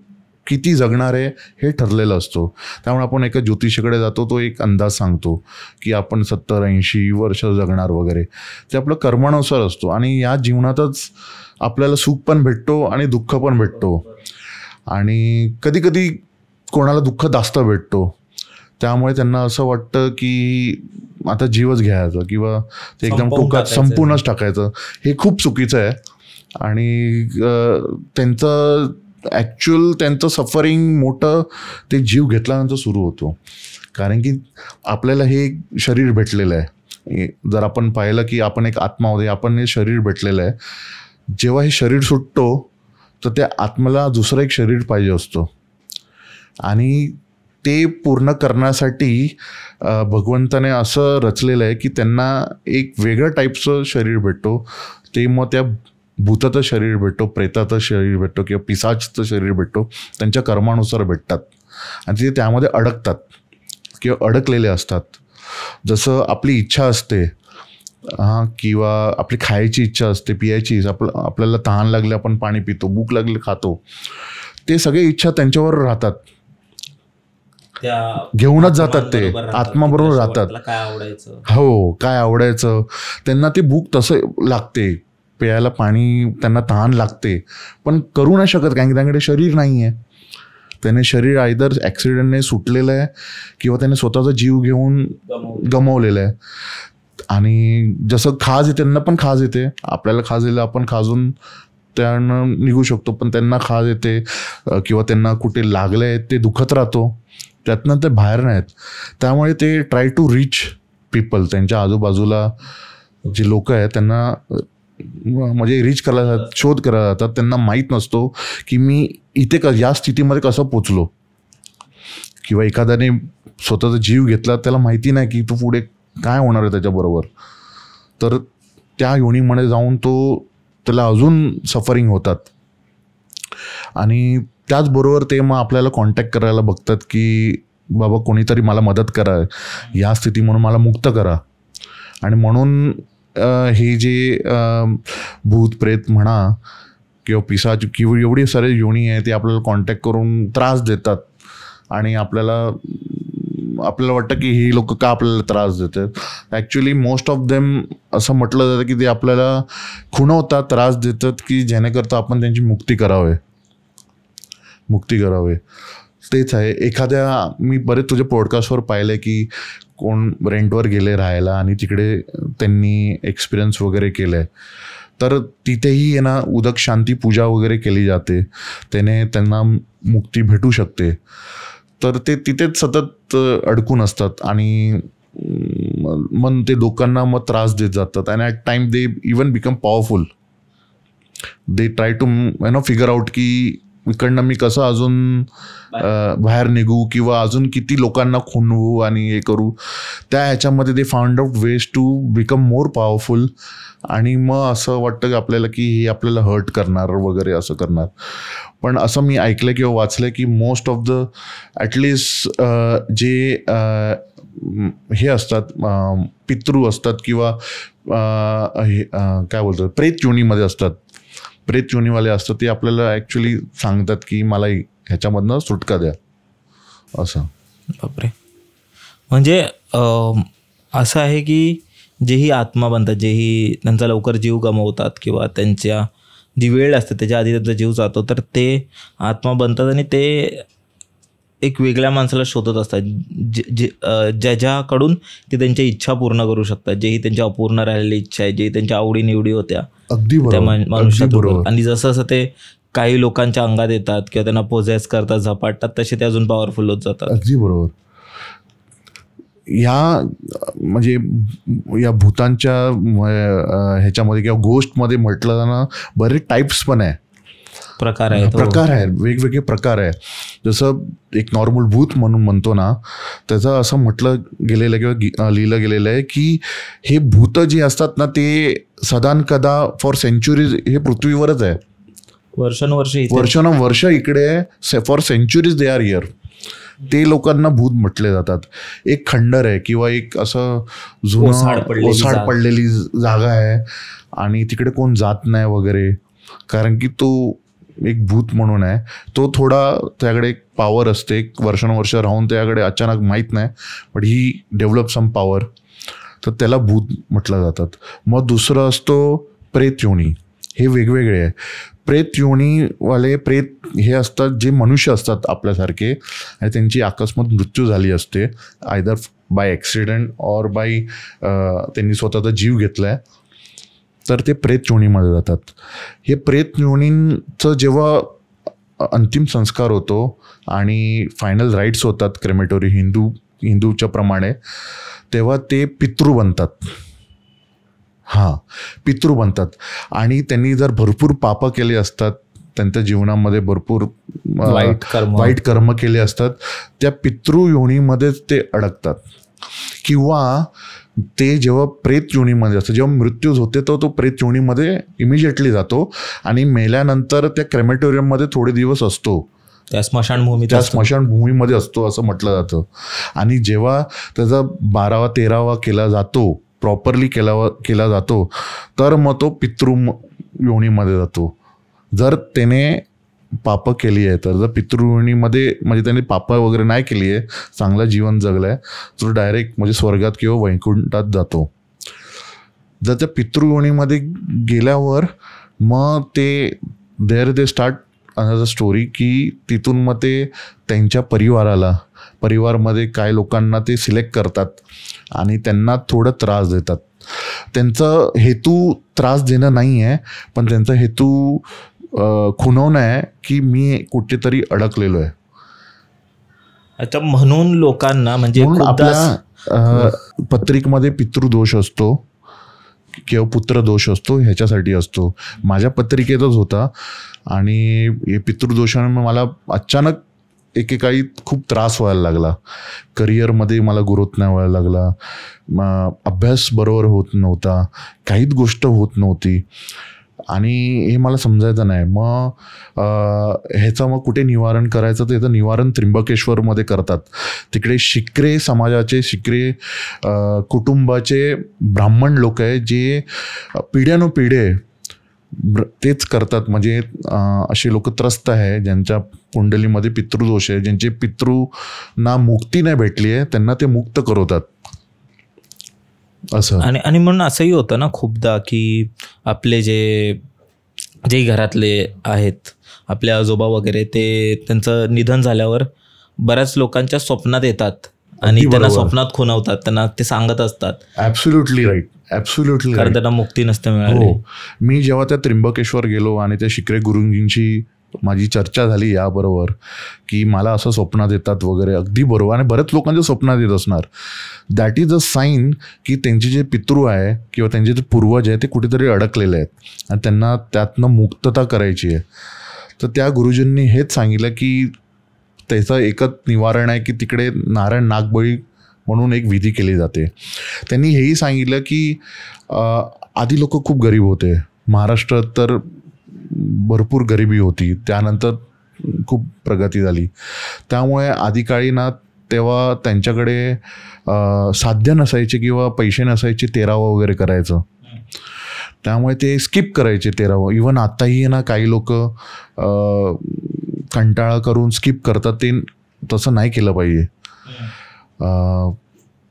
किती जगणार आहे हे ठरलेलं असतो. त्यामुळे आपण एका ज्योतिषीकडे जातो, तो एक अंदाज सांगतो की आपण 70-80 वर्ष जगणार वगैरे. ते आपलं कर्मानुसार असतो. आणि या जीवनातच आपल्याला सुख पण भेटतो आणि दुःख पण भेटतो. आणि कधी कधी कोणाला दुःख जास्त भेटतो, त्यामुळे त्यांना असं वाटतं की आता जीवच घ्यायचं किंवा ते एकदम टोकात संपूर्णच टाकायचं. हे खूप चुकीचं आहे. आणि त्यांचं सफरिंग मोठं ते जीव घेतल्यानंतर सुरू होतो. कारण की आपल्याला हे शरीर भेटलेलं आहे. जर आपण पाहिलं की आपण एक आत्मा होते, आपण हे शरीर भेटलेलं आहे. जेव्हा हे शरीर सुटतो तर त्या आत्म्याला दुसरं एक शरीर पाहिजे असतो. आणि ते पूर्ण करण्यासाठी भगवंताने असं रचलेलं आहे की त्यांना एक वेगळं टाईपचं शरीर भेटतो. ते मग त्या भूताचं शरीर भेटतो, प्रेताचं शरीर भेटतो किंवा पिशाचचं शरीर भेटतो. त्यांच्या कर्मानुसार भेटतात आणि ते त्यामध्ये अडकतात किंवा अडकलेले असतात. जसं आपली इच्छा असते किंवा आपली खायची इच्छा असते, पियायची, आपल्याला तहान लागली आपण पाणी पितो, भूक लागली खातो. ते सगळे इच्छा त्यांच्यावर राहतात, घेऊनच जातात. ते आत्माबरोबर राहतात. हो, काय आवडायचं त्यांना ते भूक तसं लागते, प्यायला पाणी त्यांना तहान लागते, पण करू नाही शकत कारण की त्यांच्याकडे शरीर नाही आहे. त्याने शरीर आयदर ॲक्सिडेंटने सुटलेलं आहे किंवा त्याने स्वतःचा जीव घेऊन गमावलेला आहे. आणि जसं खाज येते, त्यांना पण खाज येते. आपल्याला खाज येईल, आपण खाजून त्यांना निघू शकतो, पण त्यांना खाज येते किंवा त्यांना कुठे लागलं आहे ते दुखत राहतो, त्यातनं ते बाहेर नाहीत. त्यामुळे ते ट्राय टू रीच पीपल, त्यांच्या आजूबाजूला जे लोक आहेत त्यांना म्हणजे रीच करायला जातात, शोध करायला जातात. त्यांना माहीत नसतो की मी इथे या स्थितीमध्ये कसं पोचलो. किंवा एखाद्याने स्वतःचा जीव घेतला, त्याला माहिती नाही की तू पुढे काय होणार आहे त्याच्याबरोबर. तर त्या योनीमध्ये जाऊन त्याला अजून सफरिंग होतात. आणि त्याचबरोबर ते मग आपल्याला कॉन्टॅक्ट करायला बघतात की बाबा कोणीतरी मला मदत करा, या स्थिती म्हणून मला मुक्त करा. आणि म्हणून हे जे भूत प्रेत म्हणा किंवा पिशाच किंवा एवढी सारे योनी आहे ते आपल्याला कॉन्टॅक्ट करून त्रास देतात. आणि आपल्याला वाटतं की ही लोक का आपल्याला त्रास देतात. ॲक्च्युली मोस्ट ऑफ देम असं म्हटलं जातं की ते आपल्याला खुणवतात, त्रास देतात की जेणेकरता आपण त्यांची मुक्ती करावे. तेच आहे. मी बरेच तुझ्या पॉडकास्टवर पाहिले की कोण रेंटवर गेले राहायला आणि तिकडे त्यांनी एक्सपिरियन्स वगैरे केलं आहे, तर तिथेही ना उदक शांती पूजा वगैरे केली जाते, त्याने त्यांना मुक्ती भेटू शकते. तर ते तिथेच सतत अडकून असतात आणि मग ते लोकांना मग त्रास देत जातात. And at time they even become powerful. They try to figure out की इकडनं मी कसं अजून बाहेर निघू किंवा अजून किती लोकांना खुणवू आणि हे करू. त्या ह्याच्यामध्ये they found out ways to become more powerful. आणि मग असं वाटतं की आपल्याला की हे आपल्याला हर्ट करणार वगैरे असं करणार. पण असं मी ऐकलं किंवा वाचलं की मोस्ट ऑफ द ॲटलिस्ट जे हे असतात पितृ असतात किंवा काय बोलतात प्रेत योनीमध्ये असतात, प्रेत योनीवाले असतात, ते आपल्याला ॲक्च्युली सांगतात की मला ह्याच्यामधनं सुटका द्या असं. बापरे. म्हणजे असं आहे की जेही आत्मा बनतात, जेही त्यांचा लवकर जीव गमावतात किंवा त्यांच्या जी वेळ असते त्याच्या आधी त्यांचा जीव जातो, तर ते आत्मा बनतात आणि ते एक वेगळ्या माणसाला शोधत असतात ज्याच्याकडून ते त्यांच्या इच्छा पूर्ण करू शकतात, जेही त्यांच्या अपूर्ण राहिलेली इच्छा आहे, जे त्यांच्या आवडीनिवडी होत्या त्या मनुष्याबरोबर. आणि जसं जसं ते काही लोकांच्या अंगात येतात किंवा त्यांना पोझेस करतात, झपाटतात, तसे ते अजून पॉवरफुल होत जातात. अगदी बरोबर. म्हणजे या भूतांच्या ह्याच्यामध्ये किंवा गोष्टमध्ये म्हटलं जाणं बरेच टाईप्स पण आहे, प्रकार आहे, वेगवेगळे प्रकार आहे. जसं एक नॉर्मल भूत म्हणून म्हणतो ना, त्याचं असं म्हटलं गेलेलं किंवा लिहिलं गेलेलं आहे की हे भूत जे असतात ना ते सदानकदा फॉर सेंचुरीज हे पृथ्वीवरच आहे, वर्षानुवर्ष इकडे आहे, for centuries they are here. ते लोकांना भूत म्हटले जातात. एक खंडर आहे किंवा एक असं जुनं ओसाड पडलेली जागा आहे आणि तिकडे कोण जात नाही वगैरे, कारण की तो एक भूत म्हणून आहे. तो थोडा त्याकडे एक पॉवर असते, एक वर्षानुवर्ष राहून त्याकडे अचानक माहीत नाही, but he develop some power, तर त्याला भूत म्हटलं जातात. मग दुसरं असतो प्रेत योनी. हे वेगवेगळे आहे. प्रेत योनीवाले प्रेत हे असतात जे मनुष्य असतात आपल्यासारखे आणि त्यांची अकस्मात मृत्यू झाली असते, either by accident or by त्यांनी स्वतःचा जीव घेतलाय, तर ते प्रेत योनीमध्ये जातात. हे प्रेत योनींचं जेव्हा अंतिम संस्कार होतो आणि फायनल राईट्स होतात क्रेमेटोरी हिंदूच्या प्रमाणे, तेव्हा ते पितृ बनतात. पितृ बनतात. आणि त्यांनी जर भरपूर पापं केले असतात, त्यांच्या जीवनामध्ये भरपूर वाईट कर्म केले असतात, त्या पितृ योनीमध्येच ते अडकतात. किंवा ते जेव्हा प्रेत योनीमध्ये असतं, जेव्हा मृत्यू होते तो प्रेत योनीमध्ये इमिजिएटली जातो आणि मेल्यानंतर त्या क्रेमेटोरियममध्ये थोडे दिवस असतो, त्या स्मशानभूमीमध्ये असतो असं म्हटलं जातं. आणि जेव्हा त्याचा 12वा 13वा केला जातो, प्रॉपरली केला जातो, तर मग तो पितृ योनीमध्ये जातो. जर त्याने पापं केली आहे, तर जर पितृयोनीमध्ये म्हणजे त्याने पापं वगैरे नाही केली आहे, चांगलं जीवन जगलं आहे, तो डायरेक्ट म्हणजे स्वर्गात किंवा वैकुंठात जातो. जर त्या पितृयोनीमध्ये गेल्यावर मग ते स्टार्ट अनदर स्टोरी, की तिथून मग ते त्यांच्या परिवारमध्ये काय लोकांना ते सिलेक्ट करतात आणि त्यांना थोडं त्रास देतात. त्यांचा हेतू त्रास देणं नाही आहे, पण त्यांचा हेतू खुणवणं आहे की मी कुठेतरी अडकलेलो आहे. अच्छा, म्हणून लोकांना म्हणजे आपल्या पत्रिकेमध्ये पितृदोष असतो किंवा पुत्रदोष असतो, ह्याच्यासाठी असतो. माझ्या पत्रिकेतच होता आणि हे पितृदोषाने मला अचानक एकेकाळी खूप त्रास व्हायला लागला. करिअरमध्ये मला ग्रोथ नाही व्हायला लागला, अभ्यास बरोबर होत नव्हता, काहीच गोष्ट होत नव्हती आणि हे मला समजायचं नाही. मग ह्याचं मग कुठे निवारण करायचं, तर याचं निवारण त्र्यंबकेश्वरमध्ये करतात. तिकडे शिक्रे समाजाचे, शिक्रे कुटुंबाचे ब्राह्मण लोक आहे जे पिढ्यानुपिढे तेच करतात. म्हणजे असे लोक त्रस्त आहे ज्यांच्या कुंडलीमध्ये पितृदोष आहे, ज्यांचे पितृंना मुक्ती नाही भेटली आहे, त्यांना ते मुक्त करवतात असं. आणि म्हणून असंही होतं ना खूपदा की आपले जे घरातले आहेत, आपले आजोबा वगैरे, ते त्यांचं निधन झाल्यावर बऱ्याच लोकांच्या स्वप्नात येतात आणि त्यांना स्वप्नात खुणवतात, त्यांना ते सांगत असतात. ॲब्सोल्युटली राईट, ॲब्सोल्युटली कारण त्यांना मुक्ती नसते मिळाली. हो, मी जेव्हा त्या त्र्यंबकेश्वर गेलो आणि त्या शिक्रे गुरुजींची माझी चर्चा झाली याबरोबर, की मला असं स्वप्नात येतात वगैरे, अगदी बरोबर, आणि बऱ्याच लोकांच्या स्वप्नात येत असणार. दॅट इज अ साईन की त्यांचे जे पितृ आहे किंवा त्यांचे जे पूर्वज आहे ते कुठेतरी अडकलेले आहेत आणि त्यांना त्यातनं मुक्तता करायची आहे. तर त्या गुरुजींनी हेच सांगितलं की त्याचं एकच निवारण आहे की तिकडे नारायण नागबळी म्हणून एक विधी केली जाते. त्यांनी हेही सांगितलं की आधी लोक खूप गरीब होते, महाराष्ट्रात तर भरपूर गरिबी होती, त्यानंतर खूप प्रगती झाली. त्यामुळे आधीकाळी ना तेव्हा त्यांच्याकडे साध्य नसायचे किंवा पैसे नसायचे 13वा वगैरे करायचं, त्यामुळे ते स्किप करायचे 13वा. इवन आत्ताही ना काही लोक कंटाळा करून स्किप करतात, ते तसं नाही केलं पाहिजे.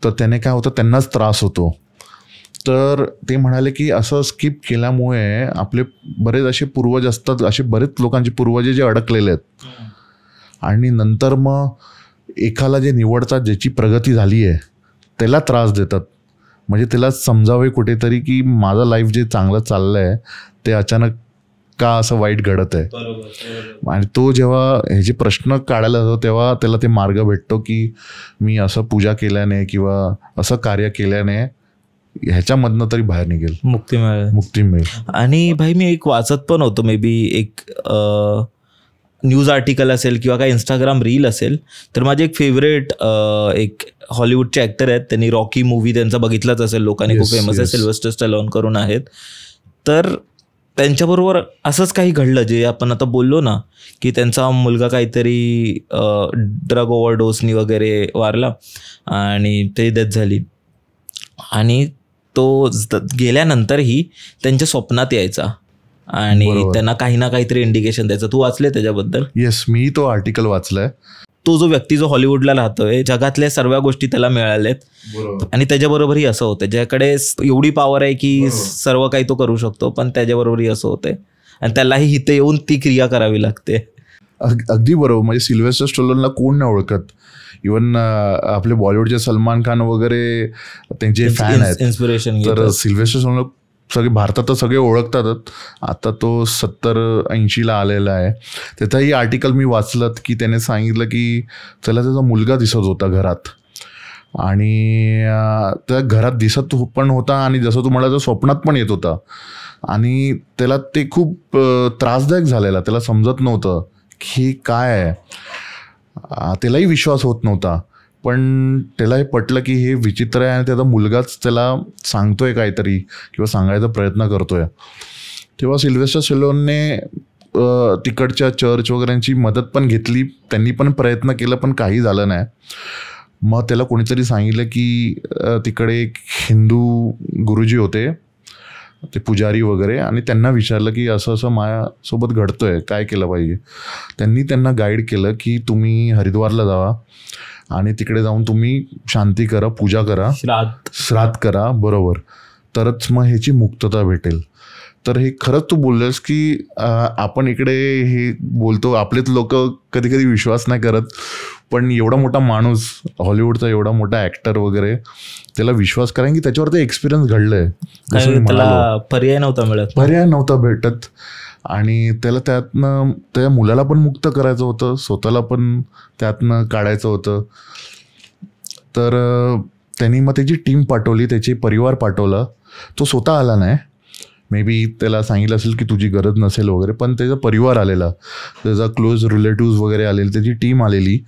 तर त्याने काय होतं, त्यांनाच त्रास होतो. तर ते म्हणाले की असं स्किप केल्यामुळे आपले बरेच असे पूर्वज असतात, असे बरेच लोकांचे पूर्वज जे अडकलेले आहेत आणि नंतर मग एकाला जे निवडतात, ज्याची प्रगती झाली आहे त्याला त्रास देतात. म्हणजे त्याला समजावे कुठेतरी की माझं लाईफ जे चांगलं चाललं आहे ते अचानक का असं वाईट घडत आहे. आणि तो जेव्हा ह्याचे प्रश्न काढायला जातो तेव्हा त्याला ते मार्ग भेटतो की मी असं पूजा केल्याने किंवा असं कार्य केल्याने ह्याच्यामधनं तरी बाहेर निघेल, मुक्ती मिळेल. आणि भाई मी एक वाचत पण होतो, मे बी एक न्यूज आर्टिकल असेल किंवा काय इंस्टाग्राम रील असेल, तर माझे एक फेवरेट एक हॉलिवूडचे ॲक्टर आहेत, त्यांनी रॉकी मूवी त्यांचा बघितलाच असेल लोकांनी, खूप फेमस आहे, सिल्व्हस्टर स्टॅलोन करून आहेत. तर त्यांच्याबरोबर असंच काही घडलं जे आपण आता बोललो ना, की त्यांचा मुलगा काहीतरी ड्रग ओव्हरडोसनी वगैरे वारला आणि ते डेथ झाली, आणि तो गेल्यानंतरही त्यांच्या स्वप्नात यायचा आणि त्यांना काही ना काहीतरी इंडिकेशन द्यायचं. तू वाचले त्याच्याबद्दल? येस, मी तो आर्टिकल वाचलाय. तो जो व्यक्ती जो हॉलिवूडला राहतोय, जगातल्या सर्व गोष्टी त्याला मिळाल्यात आणि त्याच्याबरोबरही असं होतं, ज्याकडे एवढी पॉवर आहे की सर्व काही तो करू शकतो, पण त्याच्याबरोबरही असं होतंय आणि त्यालाही इथे येऊन ती क्रिया करावी लागते. अगदी बरोबर. म्हणजे सिल्व्हेस्टर स्टॅलोनला कोण नाही ओळखत. इव्हन आपले बॉलिवूडचे सलमान खान वगैरे त्यांचे फॅन आहेत, इन्स्पिरेशन. तर सिल्व्हेस्टर स्टॅलोनला सगळे भारतात तर सगळे ओळखतातच. आता तो 70-80ला आलेला आहे. त्याचाही आर्टिकल मी वाचलं की त्याने सांगितलं की त्याला त्याचा मुलगा दिसत होता घरात, आणि त्या घरात दिसत पण होता आणि जसं तू म्हणाला स्वप्नात पण येत होता, आणि त्याला ते खूप त्रासदायक झालेला. त्याला समजत नव्हतं की काय आहे, त्यालाही विश्वास होत नव्हता. पण त्याला हे पटलं की हे विचित्र आहे आणि त्याचा मुलगाच त्याला सांगतोय काहीतरी किंवा सांगायचा प्रयत्न करतोय. तेव्हा सिल्व्हेस्टर स्टॅलोनने तिकडच्या चर्च वगैरेंची मदत पण घेतली. त्यांनी पण प्रयत्न केला, पण काही झालं नाही. मग त्याला कोणीतरी सांगितलं की तिकडे एक हिंदू गुरुजी होते, ते पुजारी वगैरे, आणि त्यांना विचारलं की असं असं माझ्यासोबत घडतोय, काय केलं पाहिजे. त्यांनी त्यांना गाईड केलं की तुम्ही हरिद्वारला जावा आणि तिकडे जाऊन तुम्ही शांती करा, पूजा करा, श्राद्ध करा, बरोबर, तरच मग ह्याची मुक्तता भेटेल. तर हे खरंच तू बोललंस की आपण इकडे हे बोलतो, आपलेच लोक कधी कधी विश्वास नाही करत, पण एवढा मोठा माणूस, हॉलिवूडचा एवढा मोठा ऍक्टर वगैरे, त्याला विश्वास करा की त्याच्यावर ते एक्सपिरियन्स घडलंय. त्याला पर्याय नव्हता भेटत, आणि त्याला त्यातनं त्या मुलाला पण मुक्त करायचं होतं, स्वतःला पण त्यातनं काढायचं होतं. तर त्यांनी मग त्याची टीम पाठवली, त्याचे परिवार पाठवला. तो स्वतः आला नाही, मे बी त्याला सांगितलं असेल की तुझी गरज नसेल वगैरे, पण त्याचा परिवार आलेला, त्याचा क्लोज रिलेटिव्स वगैरे आलेले, त्याची टीम आलेली.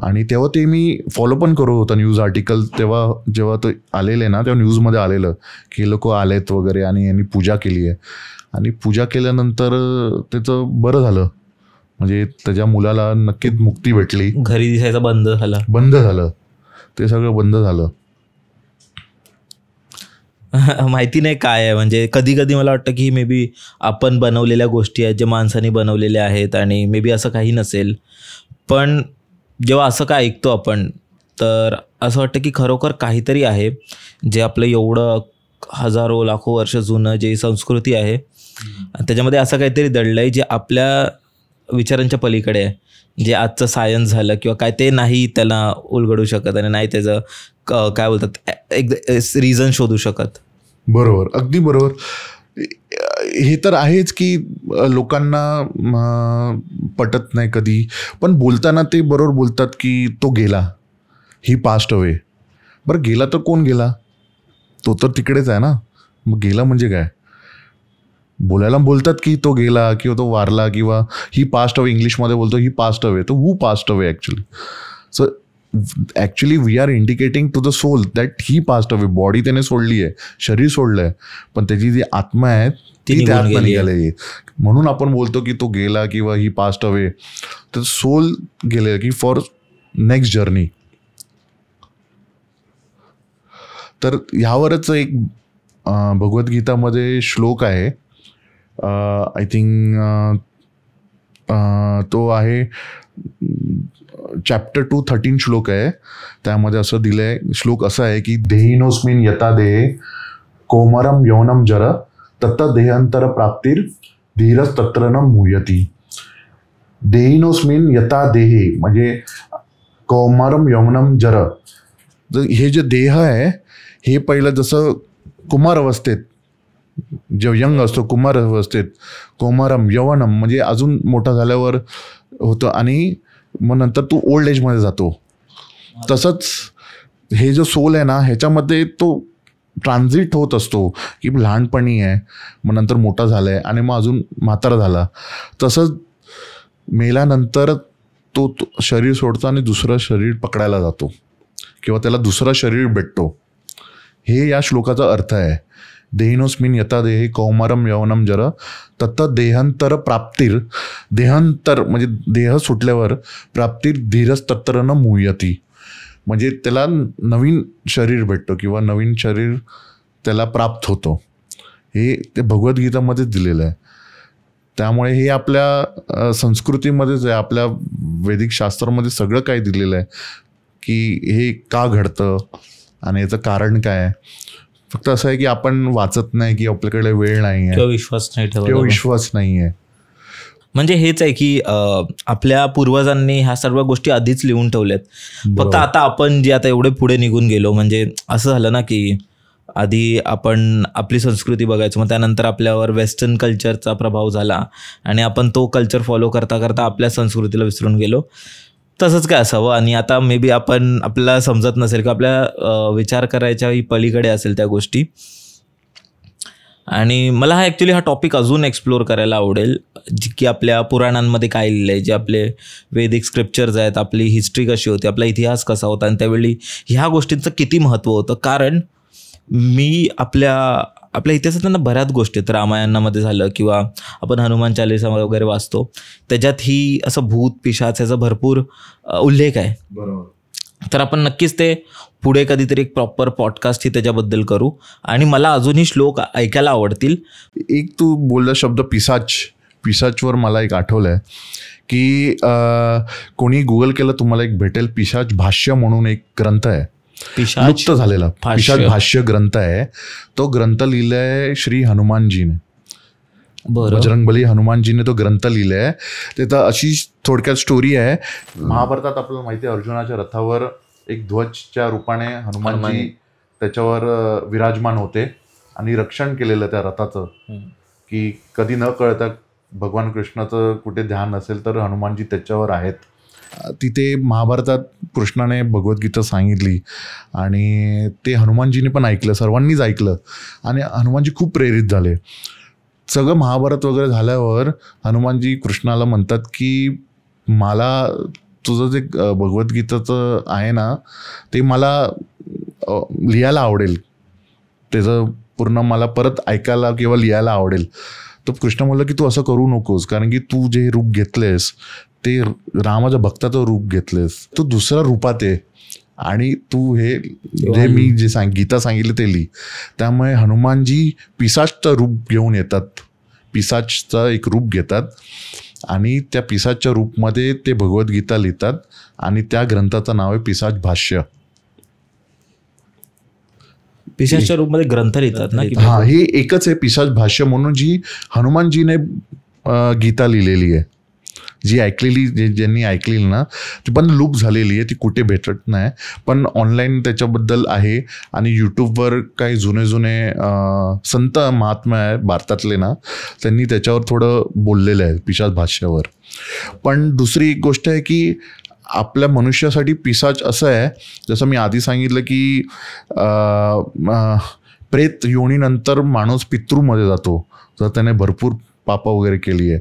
आणि तेव्हा ते मी फॉलो पण करत होता न्यूज आर्टिकल. तेव्हा जेव्हा ते आलेले ना, तेव्हा न्यूजमध्ये आलेलं की हे लोक आलेत वगैरे आणि यांनी पूजा केली आहे. आणि पूजा केल्यानंतर त्याचं बरं झालं, म्हणजे त्याच्या मुलाला नक्कीच मुक्ती भेटली. घरी दिसायचं बंद झालं, ते सगळं बंद झालं. माहिती नाही काय आहे, म्हणजे कधी कधी मला वाटतं की मे बी आपण बनवलेल्या गोष्टी आहेत, जे माणसाने बनवलेल्या आहेत, आणि मे बी असं काही नसेल. पण जेव्हा असं काय ऐकतो आपण, तर असं वाटतं की खरोखर काहीतरी आहे जे आपलं एवढं हजारो लाखो वर्ष जुनं जे संस्कृती आहे, त्याच्यामध्ये असं काहीतरी दडलं आहे जे आपल्या विचारांच्या पलीकडे आहे, जे आजचं सायन्स झालं किंवा काय ते नाही त्याला उलगडू शकत, आणि नाही त्याचं काय बोलतात एक रिझन शोधू शकत. बरोबर, अगदी बरोबर. हे तर आहेच की लोकांना पटत नाही कधी, पण बोलताना ते बरोबर बोलतात की तो गेला, ही पास्ट अवे. बरं, गेला तर कोण गेला? तो तर तिकडेच आहे ना. मग गेला म्हणजे काय? बोलायला बोलतात की तो गेला किंवा तो वारला किंवा ही पास्ट अवे, इंग्लिशमध्ये बोलतो ही पास्ट अवे, तो who passed away actually. So actually we are indicating to the soul that he passed away. Body त्याने सोडली आहे, शरीर सोडलं आहे, पण त्याची जी आत्मा आहे ती त्या आत्मा निघालेली आहे. म्हणून आपण बोलतो की तो गेला किंवा ही पास्ट अवे. तर सोल गेले की फॉर नेक्स्ट जर्नी. तर ह्यावरच एक भगवद्गीतामध्ये श्लोक आहे, आय थिंक तो आहे चॅप्टर 2 13 श्लोक आहे. त्यामध्ये असं दिलं आहे, श्लोक असा आहे की देहिनोस्मिन यथा देहे कोमरम यौनम जर तत देहांतर प्राप्तीर धीरस तत्र न मुह्यती. देहिनोस्मिन यथा देहे म्हणजे कोमरम यौनम जर. हे जे देह आहे हे पहिलं जसं कुमार अवस्थेत, जेव्हा यंग असतो कुमार अवस्थेत, कोमारम यवनम म्हणजे अजून मोठा झाल्यावर होतं, आणि मग नंतर तू ओल्ड एजमध्ये जातो. तसंच हे जो सोल आहे ना, ह्याच्यामध्ये तो ट्रान्झिट होत असतो की लहानपणी आहे, मग नंतर मोठा झाला आहे, आणि मग अजून म्हातारा झाला. तसंच मेल्यानंतर तो शरीर सोडतो आणि दुसरं शरीर पकडायला जातो किंवा त्याला दुसरं शरीर भेटतो. हे या श्लोकाचा अर्थ आहे. देहिनोस्मिन यथा देहे कौमारम यवनम जर तत देहांतर प्राप्तीर, देहांतर म्हणजे देह सुटल्यावर प्राप्तीर धीरच तत्र न मुह्यती, म्हणजे त्याला नवीन शरीर भेटतो किंवा नवीन शरीर त्याला प्राप्त होतो. हे ते भगवद्गीतामध्येच दिलेलं आहे. त्यामुळे हे आपल्या संस्कृतीमध्येच आहे, आपल्या वैदिक शास्त्रामध्ये सगळं काही दिलेलं आहे की हे का घडतं आणि याचं कारण काय आहे. फक्त असं आहे की आपण वाचत नाही, की आपल्याकडे वेळ नाही आहे, विश्वास नाही आहे. म्हणजे हेच आहे की आपल्या पूर्वजांनी ह्या सर्व गोष्टी आधीच लिहून ठेवल्यात. फक्त आता आपण जे आता एवढे पुढे निघून गेलो, म्हणजे असं झालं ना की आधी आपण आपली संस्कृती बघायचो, मग त्यानंतर आपल्यावर वेस्टर्न कल्चरचा प्रभाव झाला आणि आपण तो कल्चर फॉलो करता करता आपल्या संस्कृतीला विसरून गेलो. तसंच काय असावं. आणि आता मे बी आपल्याला समजत नसेल की आपल्या विचार करायच्या पलीकडे असेल त्या गोष्टी. आणि मला हा टॉपिक अजून एक्सप्लोअर करायला आवडेल, की आपल्या पुराणांमध्ये काय लिहिलं आहे, जे आपले वैदिक स्क्रिप्चर्स आहेत, आपली हिस्ट्री कशी होती, आपला इतिहास कसा होता आणि त्यावेळी ह्या गोष्टींचं किती महत्त्व होतं. कारण मी आपल्या इतिहासात बऱ्याच गोष्टी आहेत, रामायणामध्ये झालं किंवा आपण हनुमान चालीसा वगैरे वाचतो, त्याच्यात ही असं भूत पिशाच याचा भरपूर उल्लेख आहे. बरोबर. तर आपण नक्कीच ते पुढे कधीतरी एक प्रॉपर पॉडकास्ट ही त्याच्याबद्दल करू. आणि मला अजूनही श्लोक ऐकायला आवडतील. एक तू बोलला शब्द पिशाचवर मला एक आठवलं आहे की कोणी गुगल केलं तुम्हाला एक भेटेल, पिशाच भाष्य म्हणून एक ग्रंथ आहे, लुप्त झालेला पिशाच भाष्य ग्रंथ आहे. तो ग्रंथ लिहिलाय श्री हनुमानजीने, बजरंगबली हनुमानजीने तो ग्रंथ लिहिलाय. तिथं अशी थोडक्यात स्टोरी आहे. महाभारतात आपल्याला माहिती आहे, अर्जुनाच्या रथावर एक ध्वजच्या रूपाने हनुमानजी त्याच्यावर विराजमान होते आणि रक्षण केलेलं त्या रथाचं, की कधी न कळता भगवान कृष्णाचं कुठे ध्यान असेल तर हनुमानजी त्याच्यावर आहेत. तिथे महाभारतात कृष्णाने भगवद्गीता सांगितली आणि ते हनुमानजीने पण ऐकलं, सर्वांनीच ऐकलं आणि हनुमानजी खूप प्रेरित झाले. सगळं महाभारत वगैरे झाल्यावर हनुमानजी कृष्णाला म्हणतात की मला तुझं जे भगवद्गीताचं आहे ना ते मला लिहायला आवडेल, त्याचं पूर्ण मला परत ऐकायला किंवा लिहायला आवडेल. तर कृष्ण म्हणलं की तू असं करू नकोस, कारण की तू जे रूप घेतलेस ते रामाच्या भक्ताचं रूप घेतलेस, तू दुसऱ्या रूपात आहे आणि तू हे जे मी जे गीता सांगितलं ते लिही. त्यामुळे हनुमानजी पिशाचचं रूप घेऊन येतात, पिशाचचं एक रूप घेतात आणि त्या पिशाचच्या रूपमध्ये ते भगवद्गीता लिहितात आणि त्या ग्रंथाचं नाव आहे पिशाच भाष्य. पिशाचच्या रूपमध्ये ग्रंथ लिहितात ना? हा, हे एकच आहे पिशाच भाष्य म्हणून, जी हनुमानजीने गीता लिहिलेली आहे, जी ऐकलेली, ज्यांनी ऐकलेली ना ती पण लूप झालेली आहे, ती कुठे भेटत नाही, पण ऑनलाईन त्याच्याबद्दल आहे. आणि यूट्यूबवर काही जुने संत महात्मा आहे भारतातले ना, त्यांनी त्याच्यावर थोडं बोललेलं आहे पिशाच भाष्यावर. पण दुसरी एक गोष्ट आहे की आपल्या मनुष्यासाठी पिशाच असं आहे, जसं मी आधी सांगितलं की प्रेत योनीनंतर माणूस पितृमध्ये जातो जर त्याने भरपूर पापं वगैरे केली आहे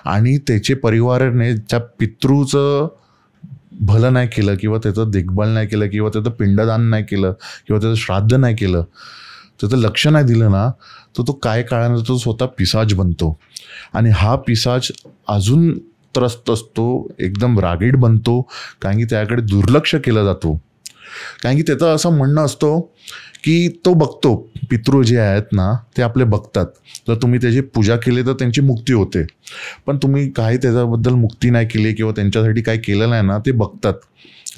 आणि त्याचे परिवाराने त्या पितृचं भलं नाही केलं किंवा त्याचं देखभाल नाही केलं किंवा त्याचं पिंडदान नाही केलं किंवा त्याचं श्राद्ध नाही केलं, त्याचं लक्ष नाही दिलं ना, तर तो काय काळानं तो स्वतः पिशाच बनतो. आणि हा पिशाच अजून त्रस्त असतो, एकदम रागीट बनतो, कारण की त्याकडे दुर्लक्ष केलं जातो. कारण की त्याचं असं म्हणणं असतो की तो बघतो, पितृ जे आहेत ना ते आपले बघतात, जर तुम्ही त्याची पूजा केली तर त्यांची मुक्ती होते, पण तुम्ही काही त्याच्याबद्दल मुक्ती नाही केली किंवा त्यांच्यासाठी काही केलं नाही ना, ते बघतात,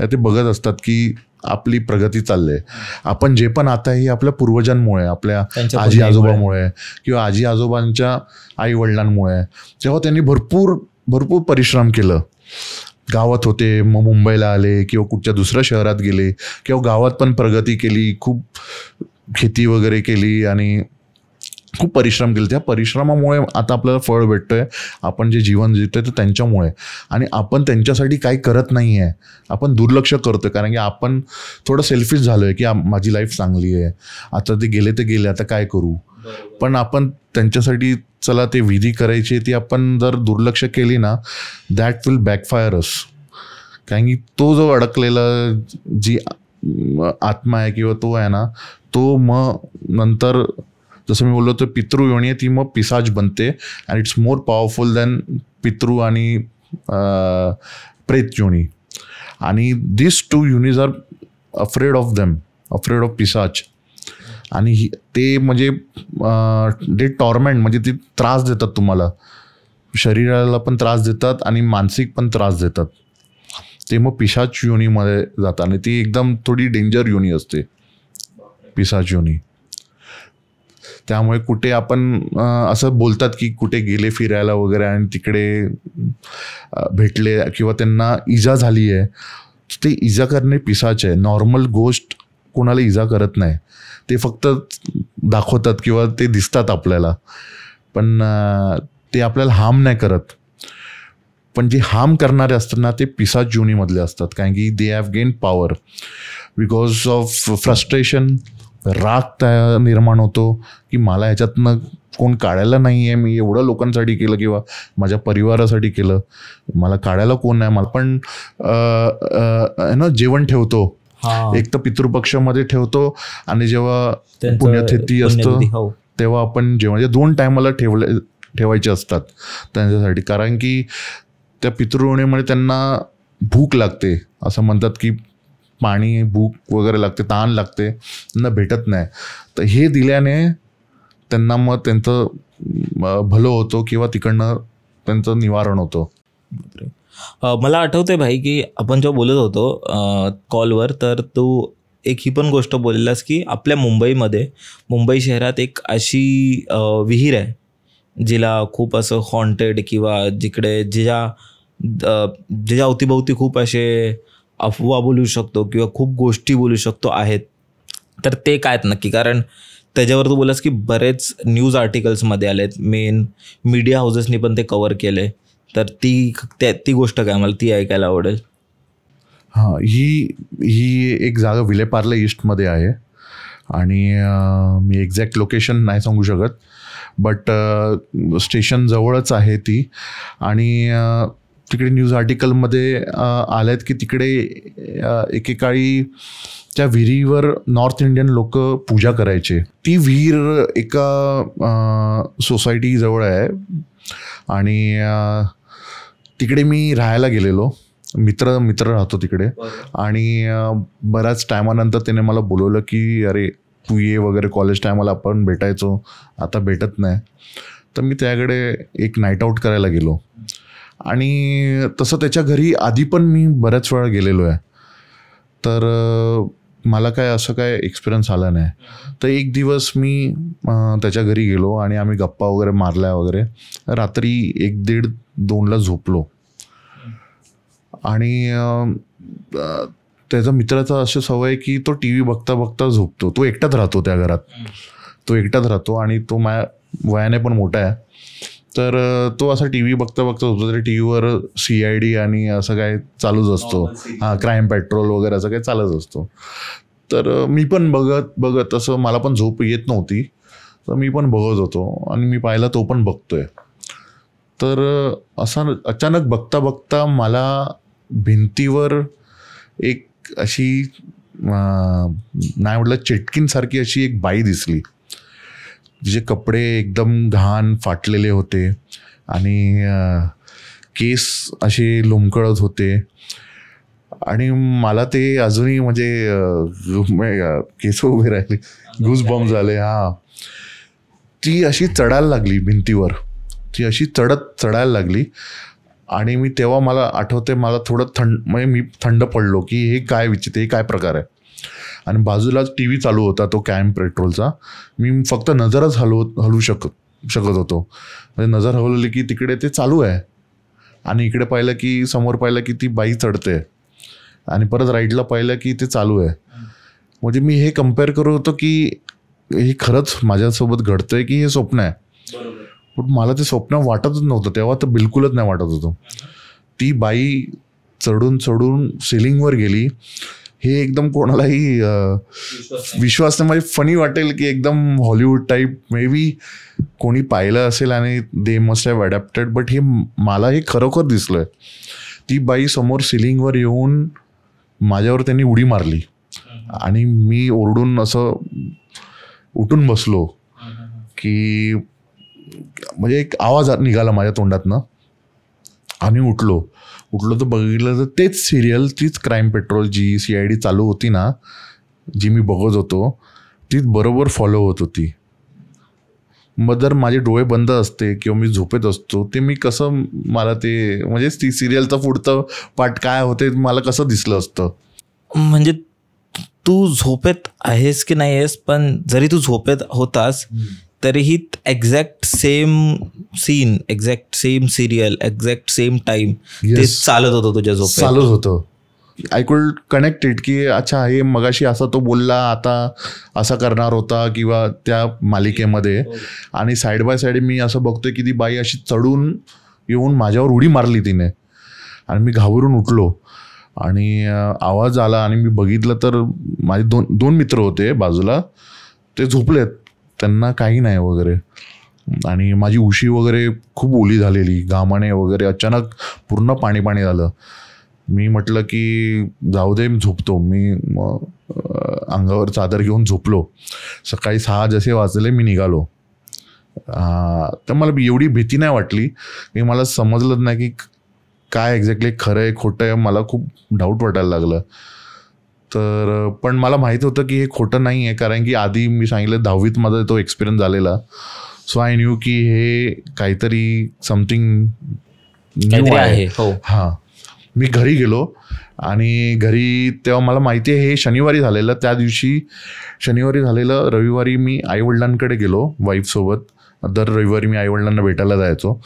ते बघत असतात की आपली प्रगती चालली आहे. आपण जे पण आता हे आपल्या पूर्वजांमुळे, आपल्या आजी आजोबामुळे किंवा आजी आजोबांच्या आई वडिलांमुळे, तेव्हा त्यांनी भरपूर परिश्रम केलं. गावात होते, मग मुंबईला आले किंवा कुठच्या दुसऱ्या शहरात गेले किंवा गावात पण प्रगती केली, खूप खेती वगैरे केली आणि खूप परिश्रम केले. त्या परिश्रमामुळे आता आपल्याला फळ भेटतोय, आपण जे जीवन जितोय ते त्यांच्यामुळे. आणि आपण त्यांच्यासाठी काही करत नाही आहे, आपण दुर्लक्ष करतोय, कारण की आपण थोडं सेल्फिश झालोय की माझी लाईफ चांगली आहे, आता ते गेले, आता काय करू. पण आपण त्यांच्यासाठी चला ते विधी करायची, ती आपण जर दुर्लक्ष केली ना, दॅट विल बॅकफायर अस. कारण की तो जो अडकलेला जी आत्मा आहे किंवा तो आहे ना, तो मग नंतर जसं मी बोललो तर पितृ योनी आहे ती मग पिसाच बनते and it's more powerful than pitru आणि प्रेत योनी. आणि दिस 2 युनीज are afraid of them, afraid of pishach. आणि ते म्हणजे ते टॉर्मेंट म्हणजे ते त्रास देतात तुम्हाला, शरीराला पण त्रास देतात आणि मानसिक पण त्रास देतात. ते मग पिशाच योनीमध्ये जातात आणि ती एकदम थोडी डेंजर योनी असते पिशाच योनी. त्यामुळे कुठे आपण असं बोलतात की कुठे गेले फिरायला वगैरे आणि तिकडे भेटले किंवा त्यांना इजा झाली आहे, ते इजा करणे पिशाच आहे. नॉर्मल गोष्ट कोणाला इजा करत नाही, ते फक्त दाखवतात किंवा ते दिसतात आपल्याला, पण ते आपल्याला हार्म नाही करत. पण जे हार्म करणारे असतात ना ते पिशाच योनीमधले असतात, कारण की they have gain power because of frustration. राग निर्माण होतो की मला ह्याच्यातनं कोण काढायला नाही आहे, मी एवढं लोकांसाठी केलं किंवा माझ्या परिवारासाठी केलं, मला काढायला कोण नाही. मला पण ना जेवण ठेवतो, एक तर पितृपक्षामध्ये ठेवतो आणि जेव्हा पुण्यतिथी असतं तेव्हा आपण जेवण 2 टायमाला ठेवायचे असतात त्यांच्यासाठी, कारण की त्या पितृयोनीमध्ये त्यांना भूक लागते. असं म्हणतात की पाणी, भूक वगैरे लागते, ताण लागते, त्यांना भेटत नाही. तर हे दिल्याने त्यांना मग त्यांचं भलं होतं किंवा तिकडनं त्यांचं निवारण होतं. मला आठवतंय भाई की आपण जेव्हा बोलत होतो कॉलवर, तर तू एक ही पण गोष्ट बोललास की आपल्या मुंबई शहरात एक अशी विहीर आहे जिला खूप असं हॉन्टेड किंवा जिकडे जिच्या अवतीभोवती खूप असे अफवा बोलू शकतो किंवा खूप गोष्टी बोलू शकतो आहेत. तर ते काय आहेत नक्की? कारण त्याच्यावर तू बोलास की बरेच न्यूज आर्टिकल्समध्ये आलेत, मेन मीडिया हाऊसेसनी पण ते कव्हर केले. तर ती गोष्ट काय, मला ती ऐकायला आवडेल. हां, ही एक जागा विलेपार्ले ईस्टमध्ये आहे आणि मी एक्झॅक्ट लोकेशन नाही सांगू शकत, बट स्टेशन जवळच आहे ती. आणि तिकडे न्यूज आर्टिकलमध्ये आल्यात की तिकडे एकेकाळी त्या विहिरीवर नॉर्थ इंडियन लोक पूजा करायचे. ती विहीर एका सोसायटीजवळ आहे आणि तिकडे मी राहायला गेलेलो. मित्र राहतो तिकडे आणि बऱ्याच टायमानंतर त्याने मला बोलवलं की अरे तू ये वगैरे, कॉलेज टायमाला आपण भेटायचो, आता भेटत नाही. तर मी त्याकडे एक नाईट आऊट करायला गेलो आणि तसं त्याच्या घरी आधी पण मी बऱ्याच वेळा गेलेलो आहे. तर मला काय असं काय एक्सपिरियन्स आला नाही. तर एक दिवस मी त्याच्या घरी गेलो आणि आम्ही गप्पा वगैरे मारल्या वगैरे. रात्री 1-1:30-2ला झोपलो आणि त्याचा मित्राचा अशी सवय की तो टी व्ही बघता बघता झोपतो. तो एकटाच राहतो त्या घरात, तो एकटाच राहतो आणि तो माझ्या वयाने पण मोठा आहे. तर तो असा टी व्ही बघता बघता झोपतो. तरी टी व्हीवर CID आणि असं काय चालूच असतो, क्राईम पेट्रोल वगैरे असं काय चालत असतो. तर मी पण बघत असं, मला पण झोप येत नव्हती, तर मी पण बघत होतो आणि मी पाहिलं तो पण बघतोय. तर असं अचानक बघता बघता मला भिंतीवर एक अशी नाही म्हटलं चेटकीनसारखी अशी एक बाई दिसली, जिचे कपडे एकदम घाण फाटलेले होते आणि केस असे लोंबकळत होते. आणि मला ते अजूनही म्हणजे केस उभे राहिले, गूजबम्प झाले. हां, ती अशी चढायला लागली भिंतीवर, ती अशी चढायला लागली आणि मी तेव्हा मला आठवते, मला थोडं म्हणजे मी थंड पडलो की हे काय विचित्र, हे काय प्रकार आहे. आणि बाजूलाच टी व्ही चालू होता तो क्राईम पेट्रोलचा. मी फक्त नजरच हलवू शकत होतो. म्हणजे नजर हलवली की तिकडे ते चालू आहे आणि इकडे पाहिलं की समोर पाहिलं की ती बाई चढते आणि परत राईटला पाहिलं की ते चालू आहे. म्हणजे मी हे कम्पेअर करत होतो की हे खरंच माझ्यासोबत घडतंय की हे स्वप्न आहे. पण मला ते स्वप्न वाटतच नव्हतं तेव्हा, तर बिलकुलच नाही वाटत होतं. ती बाई चढून सिलिंगवर गेली. हे एकदम कोणालाही विश्वास नाही, म्हणजे फनी वाटेल की एकदम हॉलिवूड टाईप मे बी कोणी पाहिलं असेल आणि they must have adapted, but हे मला हे खरोखर दिसलंय. ती बाई समोर सिलिंगवर येऊन माझ्यावर त्यांनी उडी मारली आणि मी ओरडून असं उठून बसलो की म्हणजे एक आवाज निघाला माझ्या तोंडातनं आणि उठलो तर बघितलं तर तेच सिरियल, तीच क्राईम पेट्रोल जी CID चालू होती ना, जी मी बघत होतो तीच बरोबर फॉलो होत होती. मग जर माझे डोळे बंद असते किंवा मी झोपेत असतो ते मी कसं, मला ते म्हणजे ती सिरियलचं पुढचं पार्ट काय होते मला कसं दिसलं असतं. म्हणजे तू झोपेत आहेस की नाही आहेस, पण जरी तू झोपेत होतास तरीही exact same scene, exact same serial, exact same time ते चालत होतं तुझ्या झोपेत. चालूच होतं. आय कुड कनेक्टेड की अच्छा हे मगाशी असा तो बोलला, आता असा करणार होता किंवा त्या मालिकेमध्ये. आणि साईड बाय साईड मी असं बघतोय की ती बाई अशी चढून येऊन माझ्यावर उडी मारली तिने आणि मी घाबरून उठलो आणि आवाज आला आणि मी बघितलं तर माझे दोन मित्र होते बाजूला, ते झोपलेत, त्यांना काही नाही वगैरे. आणि माझी उशी वगैरे खूप ओली झालेली, घामाने वगैरे अचानक पूर्ण पाणी झालं. मी म्हटलं की जाऊ दे, झोपतो मी. अंगावर चादर घेऊन झोपलो. सकाळी 6 जसे वाजले मी निघालो. तर मला एवढी भीती नाही वाटली की मला समजलंच नाही की काय एक्झॅक्टली खरं आहे खोटं आहे. मला खूप डाऊट वाटायला लागलं. तर पण मला माहीत होतं की हे खोटं नाही आहे, कारण की आधी मी सांगितलं 10वीत माझा तो एक्सपिरियन्स झालेला. सो आय न्यू की हे काहीतरी समथिंग न्यू आहे. हां. मी घरी गेलो आणि घरी तेव्हा मला माहिती आहे हे शनिवारी झालेलं. त्या दिवशी शनिवारी झालेलं, रविवारी मी आईवडिलांकडे गेलो वाईफसोबत. दर रविवारी मी आईवडिलांना भेटायला जायचो.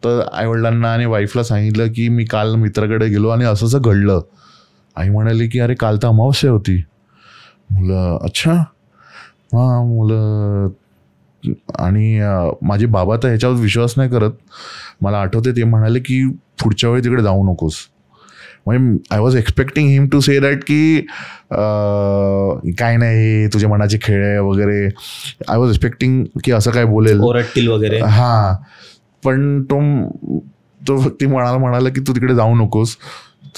तर आईवडिलांना आणि वाईफला सांगितलं की मी काल मित्राकडे गेलो आणि असं घडलं. आई म्हणाली की अरे काल तर अमावस्या होती. मुलं अच्छा हां मुलं. आणि माझे बाबा तर ह्याच्यावर विश्वास नाही करत. मला आठवते ते म्हणाले की पुढच्या वेळी तिकडे जाऊ नकोस. म्हणजे I was expecting him to say that की काय नाही तुझ्या मनाचे खेळ आहे वगैरे. आय वॉज एक्सपेक्टिंग की असं काय बोलेल, ओरडतील वगैरे. हां. पण तो ती म्हणाला की तू तिकडे जाऊ नकोस.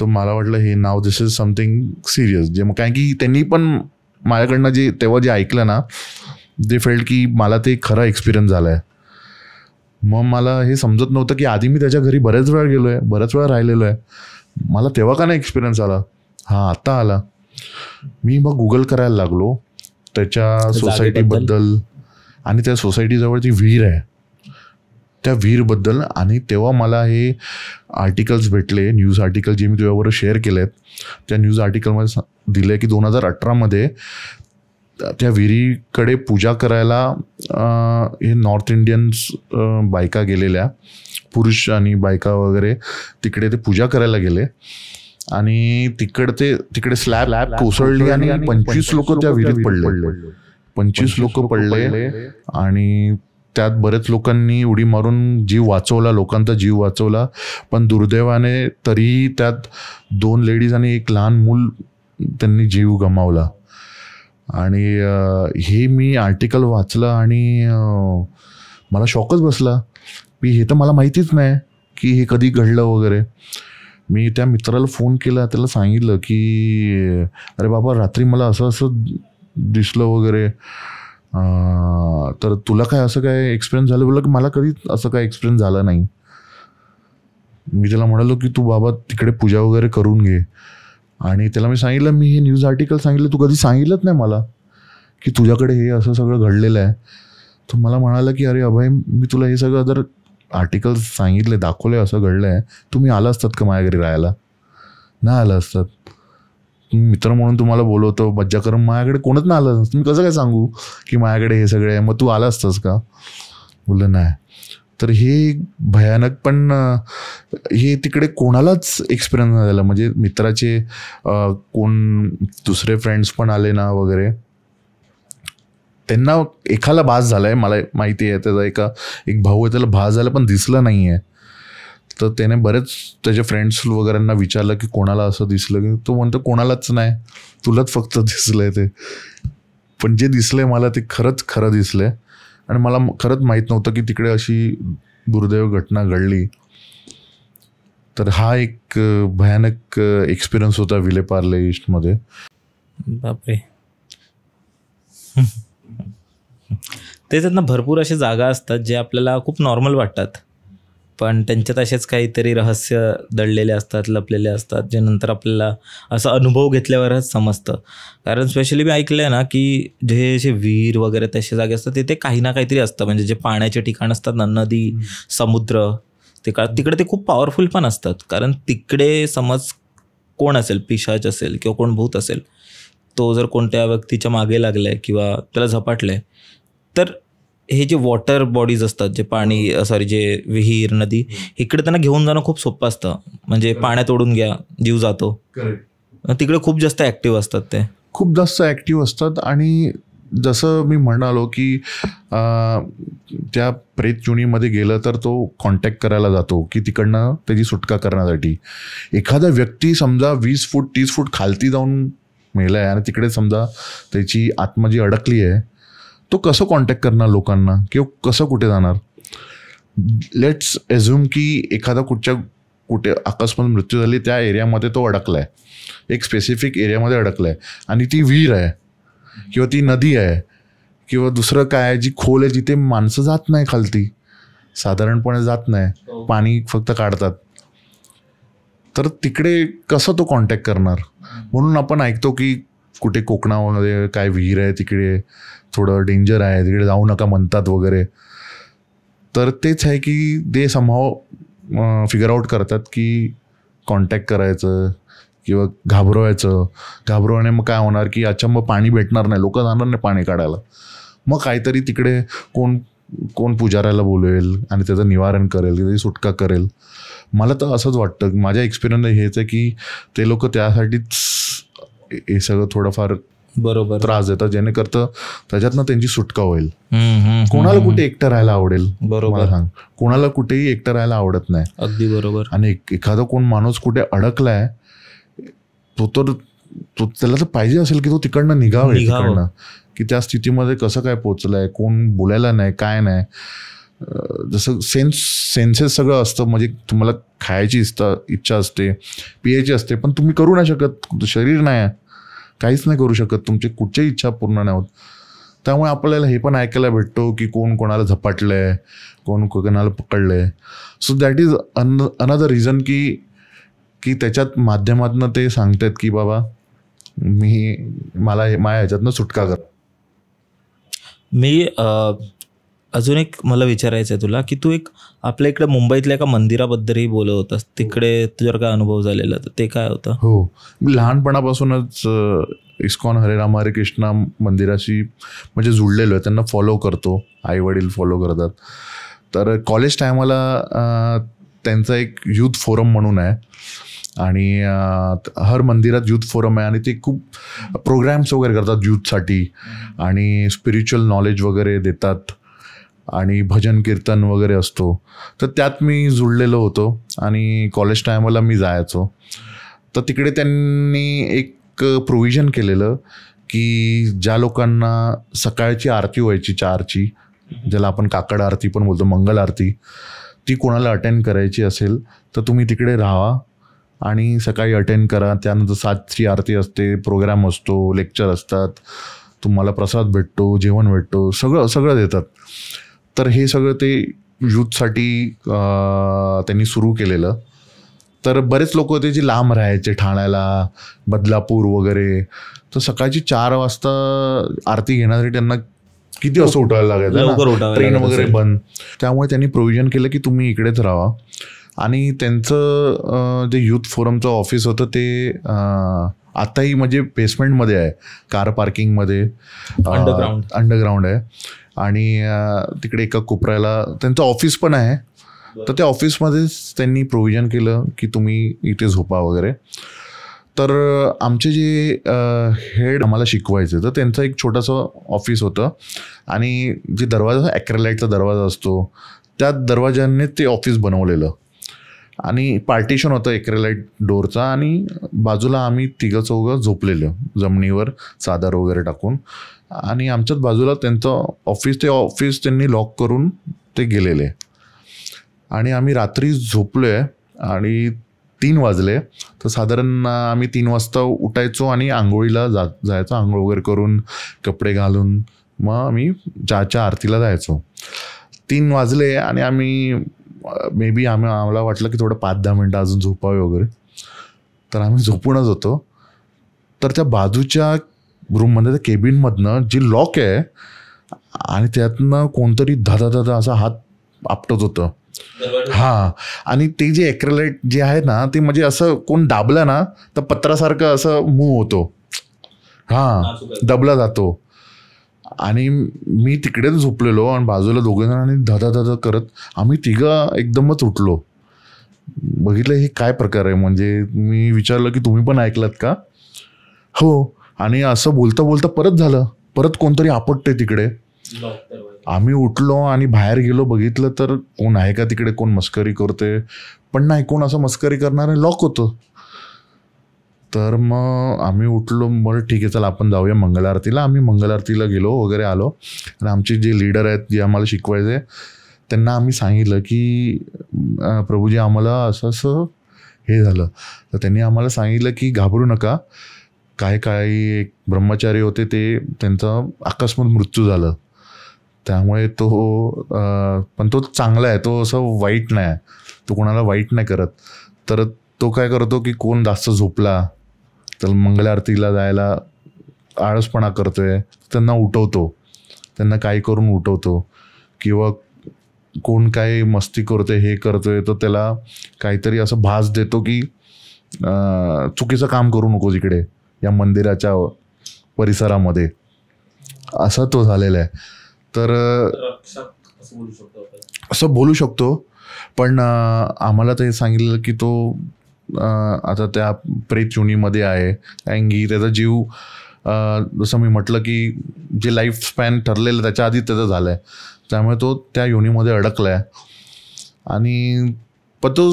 तर मला वाटलं हे now this is something serious. जे मग कारण की त्यांनी पण माझ्याकडनं तेव्हा जे ऐकलं ना, दे फेल्ट की मला ते खरा एक्सपिरियन्स झाला आहे. मग मला हे समजत नव्हतं की आधी मी त्याच्या घरी बऱ्याच वेळा गेलो आहे, बऱ्याच वेळा राहिलेलो आहे. मला तेव्हा का नाही एक्सपिरियन्स आला. हां आत्ता आला. मी मग गुगल करायला लागलो त्याच्या सोसायटीबद्दल आणि त्या सोसायटीजवळ ती विहीर आहे त्या विहीरबद्दल. आणि तेव्हा मला हे आर्टिकल्स भेटले, न्यूज आर्टिकल जे मी तुझ्याबरोबर शेअर केले आहेत. त्या न्यूज आर्टिकलमध्ये दिलं की 2018मध्ये त्या विहिरीकडे पूजा करायला हे नॉर्थ इंडियन्स बायका गेलेल्या, पुरुष आणि बायका वगैरे तिकडे ते पूजा करायला गेले आणि तिकडे स्लॅब कोसळली आणि 25 लोक त्या विहिरीत पडले. 25 लोक पडले आणि त्यात बरेच लोकांनी उडी मारून जीव वाचवला, लोकांचा जीव वाचवला. पण दुर्दैवाने तरीही त्यात 2 लेडीज आणि 1 लहान मूल त्यांनी जीव गमावला. आणि हे मी आर्टिकल वाचलं आणि मला शॉकच बसला. हे तर मला माहितीच नाही की हे कधी घडलं वगैरे. मी त्या मित्राला फोन केला, त्याला सांगितलं की अरे बाबा रात्री मला असं दिसलं वगैरे. तर तुला काय असं काय एक्सपिरियन्स झालं? बोललं की मला कधी असं काय एक्सपिरियन्स झाला नाही. मी त्याला म्हणालो की तू बाबा तिकडे पूजा वगैरे करून घे. आणि त्याला मी सांगितलं मी हे न्यूज आर्टिकल सांगितलं, तू कधी सांगितलंच नाही मला की तुझ्याकडे हे असं सगळं घडलेलं आहे. तो मला म्हणाला की अरे अभय मी तुला हे सगळं जर आर्टिकल्स सांगितले, दाखवले असं घडलं आहे, तुम्ही आला असतात का माझ्या घरी राहायला? नाही आलं असतात. मित्र म्हणून तुम्हाला बोलवतो मज्जा करून, माझ्याकडे कोणच नाही आलं. मी कसं काय सांगू की माझ्याकडे हे सगळे आहे, मग तू आला असतास का? बोललं नाही. तर हे भयानक. पण हे तिकडे कोणालाच एक्सपिरियन्स नाही झाला. म्हणजे मित्राचे कोण दुसरे फ्रेंड्स पण आले ना वगैरे, त्यांना एकाला भास झालाय, मला माहिती आहे. त्याचा एक भाऊ आहे, त्याला भास झाला पण दिसलं नाही आहे. तर त्याने बरेच त्याच्या फ्रेंड्स वगैरेंना विचारलं की कोणाला असं दिसलं की, तो म्हणतो कोणालाच नाही, तुलाच फक्त दिसलंय ते. पण जे दिसलंय मला ते खरं दिसलंय. आणि मला खरंच माहीत नव्हतं की तिकडे अशी दुर्दैव घटना घडली. तर हा एक भयानक एक्सपिरियन्स होता विलेपार्ले ईस्टमध्ये. बापरे. त्याच्यात ना भरपूर अशा जागा असतात जे आपल्याला खूप नॉर्मल वाटतात, पण त्यांच्यात असेच काहीतरी रहस्य दडलेले असतात, लपलेले असतात, जे नंतर आपल्याला असा अनुभव घेतल्यावरच समजतं. कारण स्पेशली मी ऐकलं आहे ना की जे जे विहीर वगैरे तसे जागे असतात तिथे काही ना काहीतरी असतं. म्हणजे जे पाण्याचे ठिकाण असतात ना, नदी, समुद्र, तिकडे ते खूप पॉवरफुल पण असतात. कारण तिकडे समज कोण असेल, पिशाच असेल किंवा कोण भूत असेल, तो जर कोणत्या व्यक्तीच्या मागे लागलाय किंवा त्याला झपाटलंय, तर हे जे वॉटर बॉडीज असतात, जे पाणी जे विहीर, नदी, इकडे त्यांना घेऊन जाणं खूप सोपं असतं. म्हणजे पाण्यात ओढून घ्या, जीव जातो. तिकडे खूप जास्त ॲक्टिव्ह असतात, ते खूप जास्त ॲक्टिव्ह असतात. आणि जसं मी म्हणालो की त्या प्रेत जुनीमध्ये गेलं तर तो कॉन्टॅक्ट करायला जातो की तिकडनं त्याची सुटका करण्यासाठी. एखादा व्यक्ती समजा 20 फूट 30 फूट खालती जाऊन मेला आहे आणि तिकडे समजा त्याची आत्मा जी अडकली आहे, तो कसं कॉन्टॅक्ट करणार लोकांना किंवा कसं कुठे जाणार. लेट्स एझ्युम की एखादा कुठे अकस्मात मृत्यू झाली, त्या एरियामध्ये तो अडकलाय, एक स्पेसिफिक एरियामध्ये अडकलाय आणि ती विहीर आहे किंवा ती नदी आहे किंवा दुसरं काय आहे जी खोल आहे, जिथे माणसं जात नाही खालती, साधारणपणे जात नाही, पाणी फक्त काढतात, तर तिकडे कसं तो कॉन्टॅक्ट करणार. म्हणून आपण ऐकतो की कुठे कोकणामध्ये काय विहीर आहे, तिकडे थोडं डेंजर आहे, तिकडे जाऊ नका म्हणतात वगैरे. तर तेच आहे की ते समहाव फिगर आउट करतात की कॉन्टॅक्ट करायचं किंवा घाबरवायने मग काय होणार की अचंब पाणी भेटणार नाही, लोक जाणार नाही पाणी काढायला. मग काहीतरी तिकडे कोण पुजाऱ्याला बोलवेल आणि त्याचं निवारण करेल, त्याची सुटका करेल. मला तर असंच वाटतं, माझ्या एक्सपिरियन्स हेच आहे की ते लोक त्यासाठीच हे सगळं थोडंफार बरोबर त्रास देतात, जेणेकरता त्याच्यातनं त्यांची सुटका होईल. कोणाला कुठे एकटं राहायला आवडेल, बरोबर सांग, कोणाला कुठेही एकटं राहायला आवडत नाही. अगदी बरोबर. आणि एखादा कोण माणूस कुठे अडकलाय, तो त्याला तर पाहिजे असेल की तो तिकडनं निघावं, की त्या स्थितीमध्ये कसं काय पोचलाय, कोण बोलायला नाही, काय नाही. जसं सेन्सेस सगळं असतं. म्हणजे तुम्हाला खायची इच्छा असते, पियायची असते, पण तुम्ही करू नाही शकत, शरीर नाही, काहीच नाही करू शकत, तुमची कुठच्याही इच्छा पूर्ण नाही होत. त्यामुळे आपल्याला हे पण ऐकायला भेटतो की कोण कोणाला झपाटलंय, कोण कोणाला पकडलंय. So that is another reason की त्याच्यात माध्यमातनं ते सांगतात की बाबा मला माझ्या ह्याच्यातनं सुटका कर. मी अजून एक मला विचारायचं आहे तुला की तू एक आपल्या इकडे मुंबईतल्या एका मंदिराबद्दलही बोलत होतास, तिकडे तुझ्यावर काय अनुभव झालेला, तर ते काय होतं? हो, मी लहानपणापासूनच इस्कॉन हरे राम हरे कृष्णा मंदिराशी म्हणजे जुळलेलो आहे, त्यांना फॉलो करतो, आई वडील फॉलो करतात. तर कॉलेज टायमाला त्यांचा एक यूथ फोरम म्हणून आहे आणि हर मंदिरात यूथ फोरम आहे आणि ते खूप प्रोग्रॅम्स वगैरे करतात यूथसाठी आणि स्पिरिच्युअल नॉलेज वगैरे देतात आणि भजन कीर्तन वगैरे असतो. तर त्यात मी जुळलेलो होतो आणि कॉलेज टायमाला मी जायचो. तर तिकडे त्यांनी एक प्रोव्हिजन केलेलं की ज्या लोकांना सकाळची आरती व्हायची 4ची, ज्याला आपण काकड आरती पण बोलतो, मंगल आरती, ती कोणाला अटेंड करायची असेल तर तुम्ही तिकडे राहा आणि सकाळी अटेंड करा. त्यानंतर 7ची आरती असते, प्रोग्राम असतो, लेक्चर असतात, तुम्हाला प्रसाद भेटतो, जेवण भेटतो, सगळं देतात. तर हे सगळं ते यूथसाठी त्यांनी सुरू केलेलं. तर बरेच लोक होते जे लांब राहायचे, ठाण्याला, बदलापूर वगैरे. तर सकाळची 4 वाजता आरती घेण्यासाठी त्यांना किती असं उठायला लागायचं, ट्रेन वगैरे बंद. त्यामुळे त्यांनी प्रोव्हिजन केलं की तुम्ही इकडेच राहा. आणि त्यांचं जे यूथ फोरमचं ऑफिस होतं ते आताही म्हणजे बेसमेंटमध्ये आहे, कार पार्किंगमध्ये अंडरग्राऊंड आहे. आणि तिकडे एका कोपऱ्याला त्यांचं ऑफिस पण आहे. तर त्या ऑफिसमध्येच त्यांनी प्रोव्हिजन केलं की तुम्ही इथे झोपा वगैरे. तर आमचे जे हेड आम्हाला शिकवायचे, तर त्यांचं एक छोटंसं ऑफिस होतं आणि जे दरवाजा, ॲक्रेलाइटचा दरवाजा असतो, त्या दरवाजाने ते ऑफिस बनवलेलं आणि पार्टिशन होतं ॲक्रेलाइट डोअरचा आणि बाजूला आम्ही 3-4 झोपलेलं जमिनीवर चादर वगैरे टाकून. आणि आमच्याच बाजूला त्यांचं ऑफिस, ते ऑफिस त्यांनी लॉक करून ते गेलेले. आणि आम्ही रात्री झोपलो आहे आणि 3 वाजले. तर साधारण आम्ही 3 वाजता उठायचो आणि आंघोळीला जायचो, आंघोळ वगैरे करून कपडे घालून मग आम्ही चहाच्या आरतीला जायचो. 3 वाजले आणि आम्ही मे बी आम्हाला वाटलं की थोडं 5-10 मिनटं अजून झोपावे वगैरे, तर आम्ही झोपूनच होतो. तर त्या बाजूच्या रूममध्ये त्या केबिनमधनं जी लॉक आहे आणि त्यातनं कोणतरी धदा असा हात आपटत होतं. हां, आणि ते जे एक्रेलाइट जे आहे ना ते म्हणजे असं कोण दाबलं ना तर पत्रासारखं असं मूव होतो. हां, दबला जातो. आणि मी तिकडेच झोपलेलो आणि बाजूला दोघेजण आणि धदा करत आम्ही तिघं एकदमच उठलो. बघितलं हे काय प्रकार आहे. म्हणजे मी विचारलं की तुम्ही पण ऐकलात का? हो. आणि असं बोलता बोलता परत झालं, परत कोणतरी आपटते तिकडे. आम्ही उठलो आणि बाहेर गेलो, बघितलं तर कोण आहे का तिकडे, कोण मस्करी करते, पण नाही, कोण असं मस्करी करणार, लॉक होतं. तर मग आम्ही उठलो, बरं ठीक आहे चला आपण जाऊया मंगलारतीला. आम्ही मंगलारतीला गेलो वगैरे आलो आणि आमचे जे लीडर आहेत जे आम्हाला शिकवायचे त्यांना आम्ही सांगितलं की प्रभूजी आम्हाला असं हे झालं. तर त्यांनी आम्हाला सांगितलं की घाबरू नका, काही एक ब्रह्मचारी होते ते त्यांचा अकस्मात मृत्यू झालं, त्यामुळे तो पण तो चांगला आहे, तो असं वाईट नाही आहे, तो कोणाला वाईट नाही करत. तर तो काय करतो की कोण जास्त झोपला तर मंगल आरतीला जायला आळसपणा करतोय त्यांना उठवतो, त्यांना काही करून उठवतो, किंवा कोण काय मस्ती करतोय हे करतोय तर त्याला काहीतरी असं भास देतो की चुकीचं काम करू नको इकडे या मंदिराच्या परिसरामध्ये, असं तो झालेला आहे. तर असं बोलू शकतो. पण आम्हाला ते सांगितलं की तो आता त्या प्रेत योनीमध्ये आहे, कारण की त्याचा जीव जसं मी म्हटलं की जे लाईफ स्पॅन ठरलेलं त्याच्या आधी त्याचं झालं आहे, त्यामुळे तो त्या योनीमध्ये अडकला आहे. आणि पण तो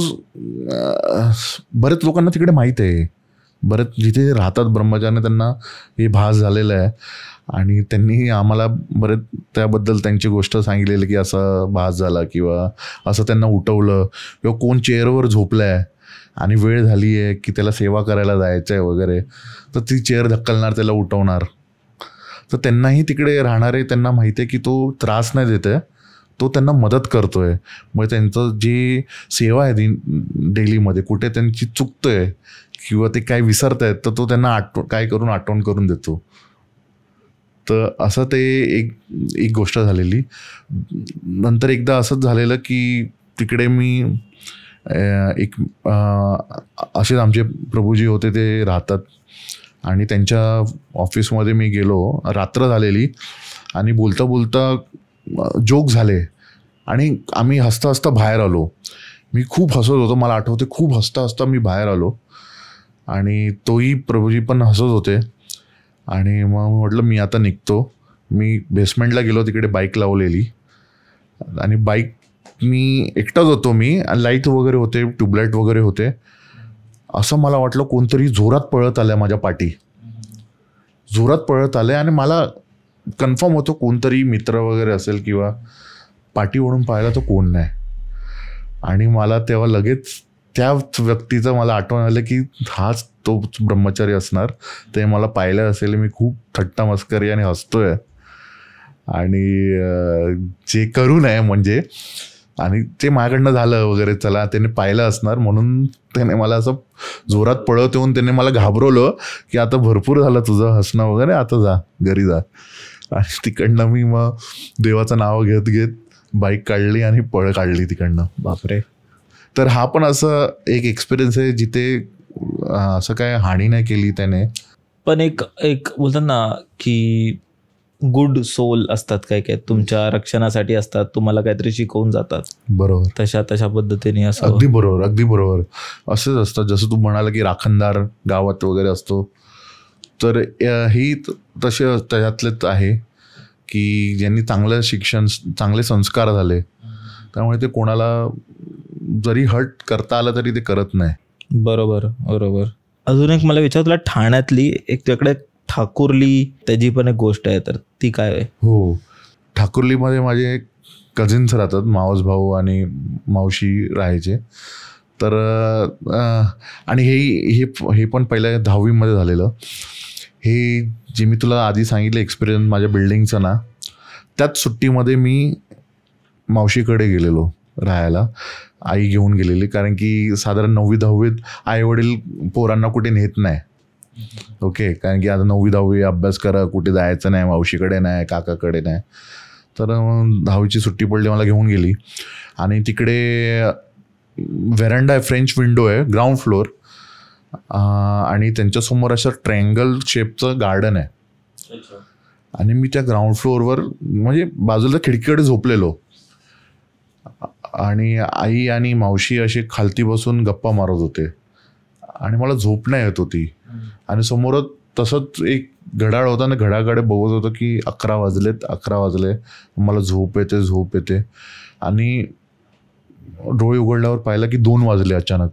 बरेच लोकांना तिकडे माहीत आहे, बरेच जिथे राहतात ब्रह्मचारी त्यांना हे भास झालेलं आहे. आणि त्यांनी आम्हाला बरेच त्याबद्दल त्यांची गोष्ट सांगितलेली की असं भास झाला किंवा असं त्यांना उठवलं, किंवा कोण चेअरवर झोपलं आहे आणि वेळ झाली आहे की त्याला सेवा करायला जायचं आहे वगैरे, तर ती चेअर धक्कलणार, त्याला उठवणार. तर त्यांनाही तिकडे राहणारे त्यांना माहिती आहे की तो त्रास नाही देत आहे, तो त्यांना मदत करतोय. मग त्यांचं जे सेवा आहे डेलीमध्ये कुठे त्यांची चुकतंय किंवा ते काय विसरत आहेत तर तो त्यांना आठवण करून देतो. तर असं ते एक गोष्ट झालेली. नंतर एकदा असंच झालेलं की तिकडे मी एक असेच आमचे प्रभूजी होते ते राहतात आणि त्यांच्या ऑफिसमध्ये मी गेलो, रात्र झालेली आणि बोलता बोलता जोक झाले आणि आम्ही हसता हसता बाहेर आलो. मी खूप हसत होतो, मला आठवते खूप हसता हसता मी बाहेर आलो आणि तोही प्रभूजी पण हसत होते. आणि मग म्हटलं मी आता निघतो. मी बेसमेंटला गेलो, तिकडे बाईक लावलेली आणि बाईक मी एकटाच होतो, मी लाईट वगैरे होते, ट्यूबलाईट वगैरे होते. असं मला वाटलं कोणतरी जोरात पळत आलं माझ्या पाठी, जोरात पळत आले आणि मला कन्फर्म होतं कोणतरी मित्र वगैरे असेल किंवा पाठी ओढून पाहायला तो कोण नाही. आणि मला तेव्हा लगेच त्याच व्यक्तीचं मला आठवण आलं की हाच तो ब्रह्मचारी असणार, ते मला पाहिलं असेल, मी खूप थट्टा मस्करी आणि हसतोय आणि जे करू नये म्हणजे, आणि ते माझ्याकडनं झालं वगैरे, चला त्याने पाहिलं असणार म्हणून त्याने मला असं जोरात पळत येऊन त्याने मला घाबरवलं की आता भरपूर झालं तुझं हसणं वगैरे, आता जा घरी जा. आणि तिकडनं मी मग देवाचं नाव घेत घेत बाईक काढली आणि पळ काढली तिकडनं. बापरे. तर हा पण असं एक एक्सपिरियन्स आहे जिथे असं काय हानी नाही केली त्याने. पण एक बोलतात ना की गुड सोल असतात, काय तुमच्या रक्षणासाठी असतात, तुम्हाला काहीतरी शिकवून जातात. बरोबर. तशा पद्धतीने असं. अगदी बरोबर असंच असतं. जसं तू म्हणाला की राखणदार गावात वगैरे असतो, तर ही तसे त्याच्यातलेच आहे की ज्यांनी चांगलं शिक्षण, चांगले संस्कार झाले, त्यामुळे ते कोणाला जरी हर्ट करता आलं तरी ते करत नाही. बरोबर. अजून एक मला विचार, तुला ठाण्यातली एक तुझ्याकडे ठाकुर्ली त्याची पण एक गोष्ट आहे, तर ती काय आहे? हो, ठाकुर्लीमध्ये माझे कझिन्स राहतात, मावस भाऊ आणि मावशी राहायचे. तर आणि हे पण पहिल्या 10वी मध्ये झालेलं. हे जे मी तुला आधी सांगितलं एक्सपिरियन्स माझ्या बिल्डिंगचं ना, त्याच सुट्टीमध्ये मी मावशीकडे गेलेलो राहायला. आई घेऊन गेलेली, कारण की साधारण 9वी-10वीत आई वडील पोरांना कुठे नेत नाही. ओके, कारण की आता 9वी-10वी अभ्यास करा, कुठे जायचं नाही, मावशीकडे नाही, काकाकडे नाही. तर 10वीची सुट्टी पडली, मला घेऊन गेली. आणि तिकडे व्हेरंडा आहे, फ्रेंच विंडो आहे, ग्राउंड फ्लोअर, आणि त्यांच्यासमोर असं ट्रायंगल शेपचं गार्डन आहे. आणि मी त्या ग्राउंड फ्लोअरवर म्हणजे बाजूला खिडकीकडे झोपलेलो, आणि आई आणि मावशी असे खालती बसून गप्पा मारत होते, आणि मला झोप नाही येत होती. आणि समोरच तसंच एक घड्याळ होता, आणि घड्याळकडे बघत होतं की 11 वाजले. मला झोप येते. आणि डोळे उघडल्यावर पाहिलं की 2 वाजले अचानक,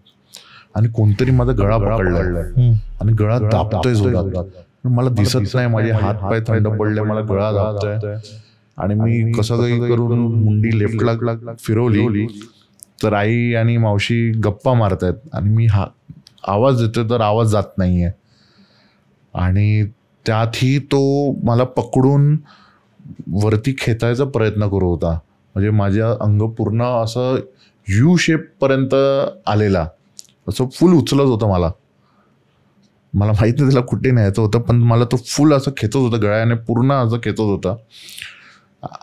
आणि कोणतरी माझा गळा पकडलाय, आणि गळा दाबतोय जोरात. मला दिसत नाही, माझे हात पाय थंड पडले, मला गळा दाबतोय. आणि मी कसं काही करून मुंडी लेफ्टला फिरवली, तर आई आणि मावशी गप्पा मारतायत, आणि मी आवाज देतोय तर आवाज जात नाहीये. आणि त्यातही तो मला पकडून वरती खेचायचा प्रयत्न करत होता. म्हणजे माझ्या अंग पूर्ण असं यू शेप पर्यंत आलेला, असं फुल उचलत होतं मला माहित नाही त्याला कुठे न्यायचं होतं, पण मला तो फुल असं खेचत होता, गळ्याने पूर्ण असं खेचत होता.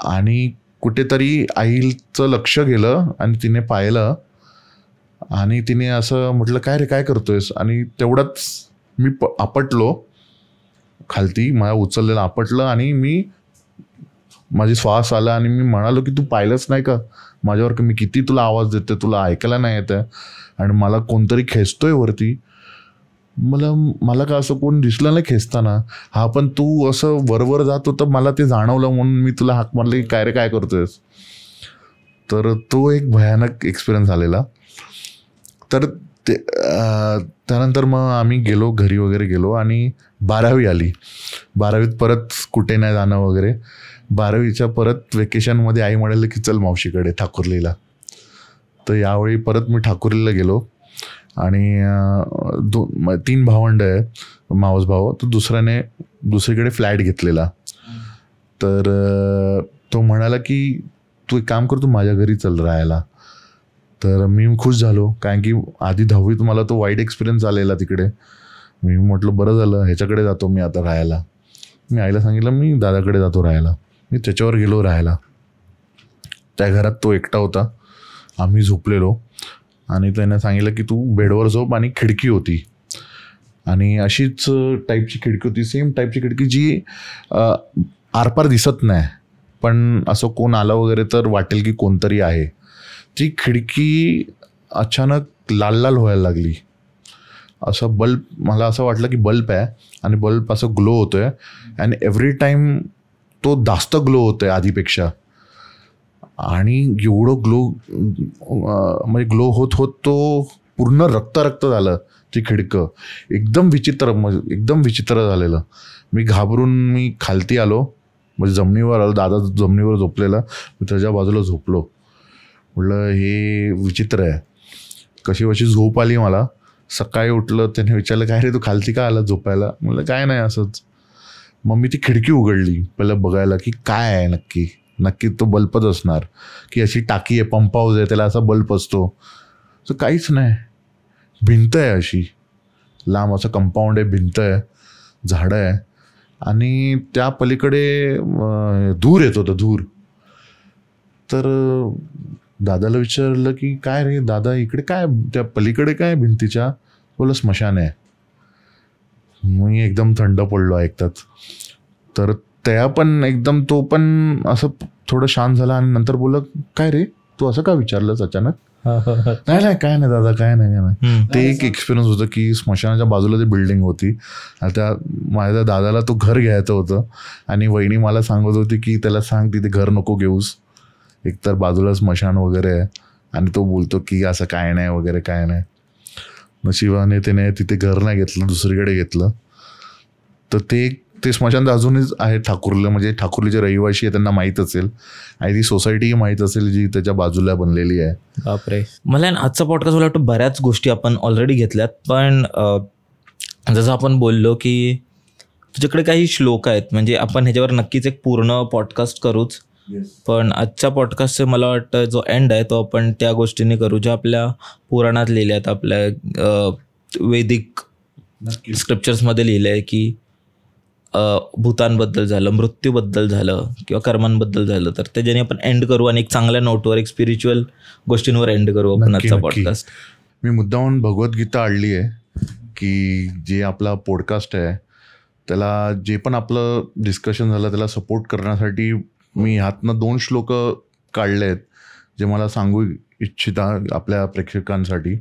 आणि कुठेतरी आईचं लक्ष गेलं, आणि तिने पाहिलं, आणि तिने असं म्हटलं, काय रे, काय करतोयस? आणि तेवढंच मी आपटलो खालती, मला उचललेलं आपटलं, आणि माझी श्वास आला, आणि मी म्हणालो की तू पाहिलंच नाही का माझ्यावर, की मी किती तुला आवाज देते, तुला ऐकायला नाही येत आहे, आणि मला कोणतरी खेचतोय वरती. मला का असं कोण दिसलं नाही खेचताना, हा, पण तू असं वरवर जात होतं, मला ते जाणवलं, म्हणून मी तुला हाक मारले की काय रे, काय करतोयस? तर तो एक भयानक एक्सपिरियन्स आलेला. तर त्यानंतर मग आम्ही गेलो, घरी वगैरे गेलो, आणि 12वी आली. 12वीत परत कुठे नाही जाणं वगैरे. 12वीच्या परत वेकेशनमध्ये आई म्हणाली की चल मावशीकडे ठाकुर्लीला. तर यावेळी परत मी ठाकुर्लीला गेलो, आणि 3 भावंड आहे, मावस भाऊ. तर दुसऱ्याने दुसरीकडे फ्लॅट घेतलेला. तर तो म्हणाला की तू एक काम कर, तू माझ्या घरी चल राहायला. तर मी खुश झालो, कारण की आधी 10वीत मला तो वाईट एक्सपिरियन्स आलेला तिकडे. मी म्हटलं बरं झालं, ह्याच्याकडे जातो मी आता राहायला. मी आईला सांगितलं मी दादाकडे जातो राहायला. मी त्याच्यावर गेलो राहायला. त्या घरात तो एकटा होता, आम्ही झोपलेलो, आणि त्याने सांगितलं की तू बेडवर झोप, आणि खिडकी होती, आणि अशीच टाईपची खिडकी होती, सेम टाईपची खिडकी जी आरपार दिसत नाही, पण असं कोण आलं वगैरे तर वाटेल की कोणतरी आहे. ती खिडकी अचानक लाल लाल व्हायला लागली. असं बल्ब, मला असं वाटलं की बल्ब आहे, आणि बल्ब असं ग्लो होतोय, आणि एव्हरी टाईम तो जास्त ग्लो होतोय आधीपेक्षा. आणि एवढं म्हणजे ग्लो होत होत तो पूर्ण रक्त झालं ती खिडकं. एकदम विचित्र झालेलं. मी घाबरून मी खालती आलो, म्हणजे जमिनीवर आलो. दादा जमिनीवर झोपलेला, मी त्याच्या बाजूला झोपलो. म्हटलं हे विचित्र आहे. कशी झोप आली मला. सकाळी उठलं, त्याने विचारलं काय रे तू खालती का आला झोपायला? म्हटलं काय नाही असंच. मग मी ती खिडकी उघडली पहिलं बघायला की काय आहे नक्की तो बल्बच असणार की अशी टाकी आहे, पंप हाऊस आहे, त्याला असा बल्ब असतो. तर काहीच नाही. भिंत आहे अशी लांब, असं कंपाऊंड आहे, भिंत आहे, झाडं आहे, आणि त्या पलीकडे धूर येत होतं, धूर. तर दादाला विचारलं की काय रे दादा, इकडे काय, त्या पलीकडे काय भिंतीच्या? बोला स्मशान आहे. मी एकदम थंड पडलो ऐकतात. तर त्या पण एकदम, तो पण असं थोडं शांत झाला, आणि नंतर बोललं काय रे तू असं का विचारलंस अचानक? नाही काय नाही दादा, काय नाही. ते एक एक्सपिरियन्स होतं की स्मशानाच्या बाजूला जी बिल्डिंग होती, आता माझ्या दादाला तो घर घ्यायचं होतं, आणि वहिनी मला सांगत होती की त्याला सांग तिथे घर नको घेऊस, एकतर बाजूला स्मशान वगैरे आहे. आणि तो बोलतो की असं काय नाही वगैरे, काय नाही. नशिबाने त्याने तिथे घर नाही घेतलं, दुसरीकडे घेतलं. तर ते स्मशान अजूनच आहे ठाकुर्लीला, म्हणजे ठाकुर्लीचे रहिवाशी आहे त्यांना माहीत असेल, आणि ती सोसायटी माहीत असेल जी त्याच्या बाजूला बनलेली आहे. बापरे. मला आजचा पॉडकास्ट मला वाटतं बऱ्याच गोष्टी आपण ऑलरेडी घेतल्यात, पण जसं आपण बोललो की तुझ्याकडे काही श्लोक आहेत, म्हणजे आपण ह्याच्यावर नक्कीच एक पूर्ण पॉडकास्ट करूच. पण आजच्या पॉडकास्टचे मला वाटतं जो एंड आहे तो आपण त्या गोष्टींनी करू ज्या आपल्या पुराणात लिहिल्या आहेत, आपल्या वैदिक स्क्रिप्चर्समध्ये लिहिलं आहे की भूतांबद्दल झालं, मृत्यूबद्दल झालं किंवा कर्मांबद्दल झालं, तर त्याच्याने आपण एंड करू आणि एक चांगल्या नोटवर, एक स्पिरिच्युअल गोष्टींवर एंड करू आपण आजचा पॉडकास्ट. मी मुद्दामून भगवद्गीता आणली आहे की जे आपला पॉडकास्ट आहे त्याला जे पण आपलं डिस्कशन झालं त्याला सपोर्ट करण्यासाठी मी ह्यातनं 2 श्लोक काढले आहेत जे मला सांगू इच्छिता आपल्या प्रेक्षकांसाठी,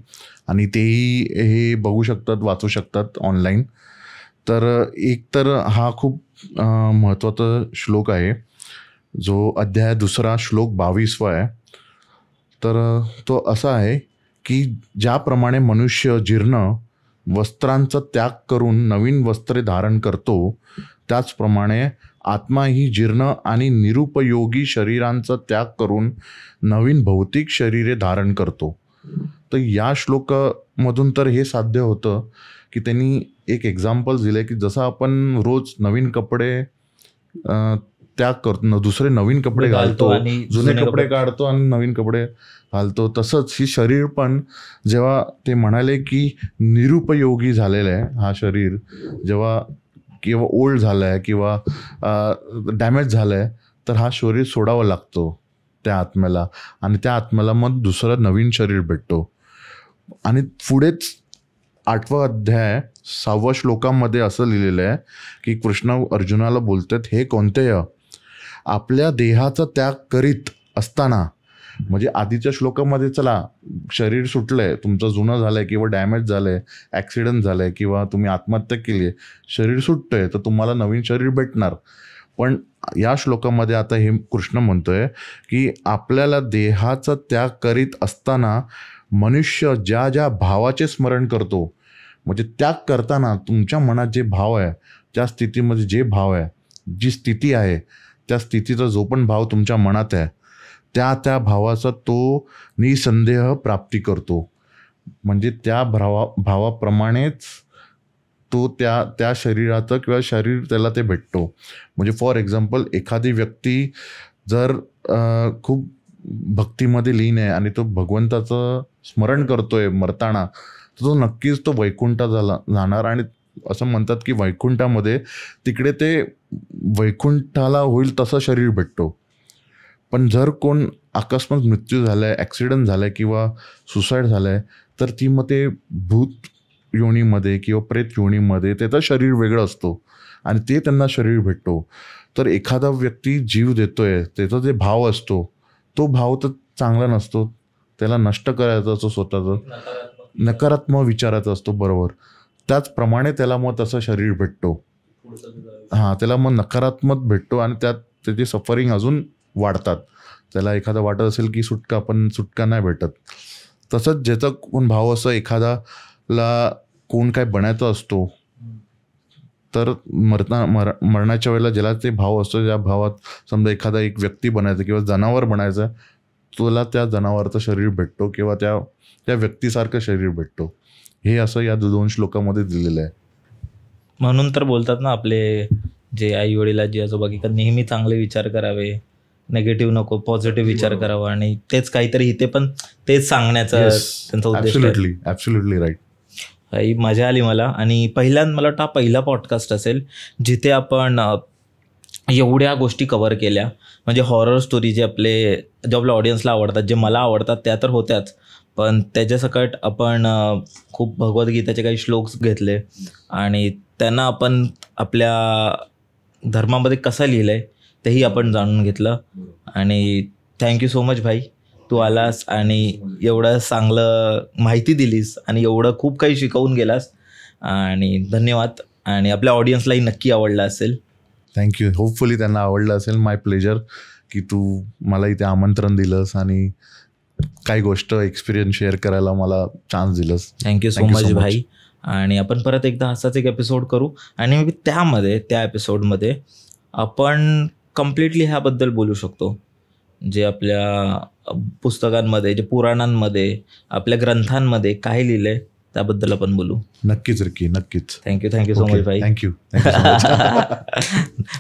आणि तेही हे बघू शकतात, वाचू शकतात ऑनलाईन. तर एक तर हा खूप महत्त्वाचा श्लोक आहे जो अध्याय 2 श्लोक 22 आहे. तर तो असा आहे की ज्याप्रमाणे मनुष्य जीर्ण वस्त्रांचा त्याग करून नवीन वस्त्रे धारण करतो, त्याचप्रमाणे आत्मा ही जीर्ण आणि निरुपयोगी शरीरांचा त्याग करून नवीन भौतिक शरीरे धारण करतो. तर या श्लोकामधून तर हे साध्य होतं की त्यांनी एक एक्झाम्पल दिलं की जसं आपण रोज नवीन कपडे त्याग करतो, दुसरे नवीन कपडे घालतो आणि जुने कपडे काढतो आणि नवीन कपडे घालतो, तसंच ही शरीर पण जेव्हा ते म्हणाले की निरुपयोगी झालेलं आहे हा शरीर, जेव्हा किंवा ओल्ड झालं आहे किंवा डॅमेज झालं आहे, तर हा शरीर सोडावा लागतो त्या आत्म्याला, आणि त्या आत्म्याला मग दुसरं नवीन शरीर भेटतो. आणि पुढेच 8वा अध्याय 6व्या श्लोकामध्ये असं लिहिलेलं आहे की कृष्ण अर्जुनाला बोलतात, हे कोणतेय आपल्या देहाचा त्याग करीत असताना, म्हणजे आधीच्या श्लोकामध्ये चला शरीर सुटलंय, तुमचं जुनं झालंय किंवा डॅमेज झालंय, ॲक्सिडेंट झालंय किंवा तुम्ही आत्महत्या केली आहे, शरीर सुटतंय तर तुम्हाला नवीन शरीर भेटणार. पण या श्लोकामध्ये आता हे कृष्ण म्हणतोय की आपल्याला देहाचा त्याग करीत असताना मनुष्य ज्या ज्या भावाचे स्मरण करतो, म्हणजे त्याग करताना तुमच्या मनात जे भाव आहे, त्या स्थितीमध्ये जे भाव आहे, जी स्थिती आहे, त्या स्थितीचा जो पण भाव तुमच्या मनात आहे त्या भावाचा तो निसंदेह प्राप्ती करतो. म्हणजे त्या भावाप्रमाणेच तो त्या शरीराचं किंवा शरीर त्याला ते भेटतो. म्हणजे फॉर एक्झाम्पल एखादी व्यक्ती जर खूप भक्तीमध्ये लीन आहे आणि तो भगवंताचं स्मरण करतोय मरताना, तर तो नक्कीच तो वैकुंठात जाणार. आणि असं म्हणतात की वैकुंठामध्ये तिकडे ते वैकुंठाला होईल तसं शरीर भेटतो. पण जर कोण अकस्मात मृत्यू झाला आहे, ॲक्सिडेंट झाला आहे किंवा सुसाईड झालं आहे, तर ती मग ते भूत योनीमध्ये किंवा प्रेत योनीमध्ये त्याचं शरीर वेगळं असतो आणि ते त्यांना शरीर भेटतो. तर एखादा व्यक्ती जीव देतोय, त्याचा जे भाव असतो तो भाव तर चांगला नसतो, त्याला नष्ट करायचा असतो, स्वतःचं नकारात्मक विचाराचा असतो, बरोबर. त्याचप्रमाणे त्याला मग तसं शरीर भेटतो. हां, त्याला मग नकारात्मक भेटतो आणि त्यात त्याची सफरिंग अजून वाढतात. त्याला एखादा वाटत असेल की सुटका, पण सुटका नाही भेटत. तसंच ज्याचा कोण भाव असं एखादाला कोण काय बनायचं असतो, तर मरणाच्या वेळेला ज्याला ते भाव असतो, ज्या भावात समजा एखादा एक व्यक्ती बनायचं किंवा जनावर बनायचं, तुला त्या जनावरचं शरीर भेटतो किंवा त्या व्यक्तीसारखं शरीर भेटतो. हे असं या 2 श्लोकामध्ये दिलेलं आहे. म्हणून तर बोलतात ना आपले जे आई वडील, आजी आजोबा, की नेहमी चांगले विचार करावे, नेगेटिव्ह नको, पॉझिटिव्ह विचार करावा. आणि तेच काहीतरी इथे पण तेच सांगण्याचा त्यांचा उद्देश आहे. Absolutely right. ही मजा आली मला. आणि मला वाटतं हा पहिला पॉडकास्ट असेल जिथे आपण एवढ्या गोष्टी कव्हर केल्या. म्हणजे हॉरर स्टोरी जे आपल्या ऑडियन्सला आवडतात, जे मला आवडतात त्या तर होत्याच, पण त्याच्यासकट आपण खूप भगवद्गीतेचे काही श्लोक्स घेतले आणि त्यांना आपण आपल्या धर्मामध्ये कसं लिहिलं आहे तेही आपण जाणून घेतलं. आणि थँक्यू सो मच भाई, तू आलास आणि एवढं चांगलं माहिती दिलीस आणि एवढं खूप काही शिकवून गेलास, आणि धन्यवाद. आणि आपल्या ऑडियन्सलाही नक्की आवडलं असेल. थँक्यू. होपफुली त्यांना आवडलं असेल. माय प्लेजर की तू मला इथे आमंत्रण दिलंस आणि काही गोष्ट एक्सपिरियन्स शेअर करायला मला चान्स दिलंस. थँक्यू सो मच भाई. आणि आपण परत एकदा असाच एक एपिसोड करू आणि त्या एपिसोडमध्ये आपण कम्प्लिटली ह्याबद्दल बोलू शकतो जे आपल्या पुस्तकांमध्ये, जे पुराणांमध्ये, आपल्या ग्रंथांमध्ये काय लिहिलं आहे त्याबद्दल आपण बोलू. नक्कीच रिकी, नक्कीच. थँक्यू सो मच भाई. थँक्यू.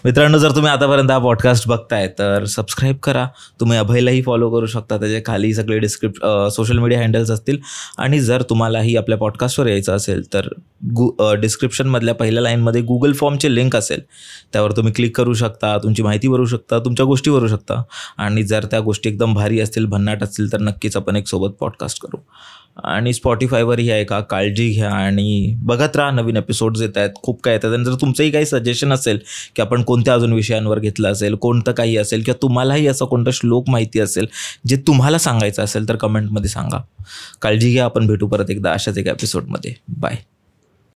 मित्रांनो, जर तुम्ही आतापर्यंत हा पॉडकास्ट बघताय तर सबस्क्राईब करा. तुम्ही अभयलाही फॉलो करू शकता, त्याच्या खाली सगळे सोशल मीडिया हँडल्स असतील. आणि जर तुम्हालाही आपल्या पॉडकास्टवर यायचं असेल तर डिस्क्रिप्शनमधल्या पहिल्या लाईनमध्ये गुगल फॉर्मचे लिंक असेल, त्यावर तुम्ही क्लिक करू शकता, तुमची माहिती भरू शकता, तुमच्या गोष्टी भरू शकता. आणि जर त्या गोष्टी एकदम भारी असतील, भन्नाट असतील, तर नक्कीच आपण एक सोबत पॉडकास्ट करू. आणि स्पॉटिफायवरही आहे का, काळजी घ्या आणि बघत राहा. नवीन एपिसोड्स येत आहेत, खूप काय येतात. आणि जर तुमचंही काही सजेशन असेल की आपण कोणत्या अजून विषयांवर घेतलं असेल, कोणतं काही असेल, किंवा तुम्हालाही असं कोणतं श्लोक माहिती असेल जे तुम्हाला सांगायचं असेल, तर कमेंटमध्ये सांगा. काळजी घ्या. आपण भेटू परत एकदा अशाच एका एपिसोडमध्ये. बाय.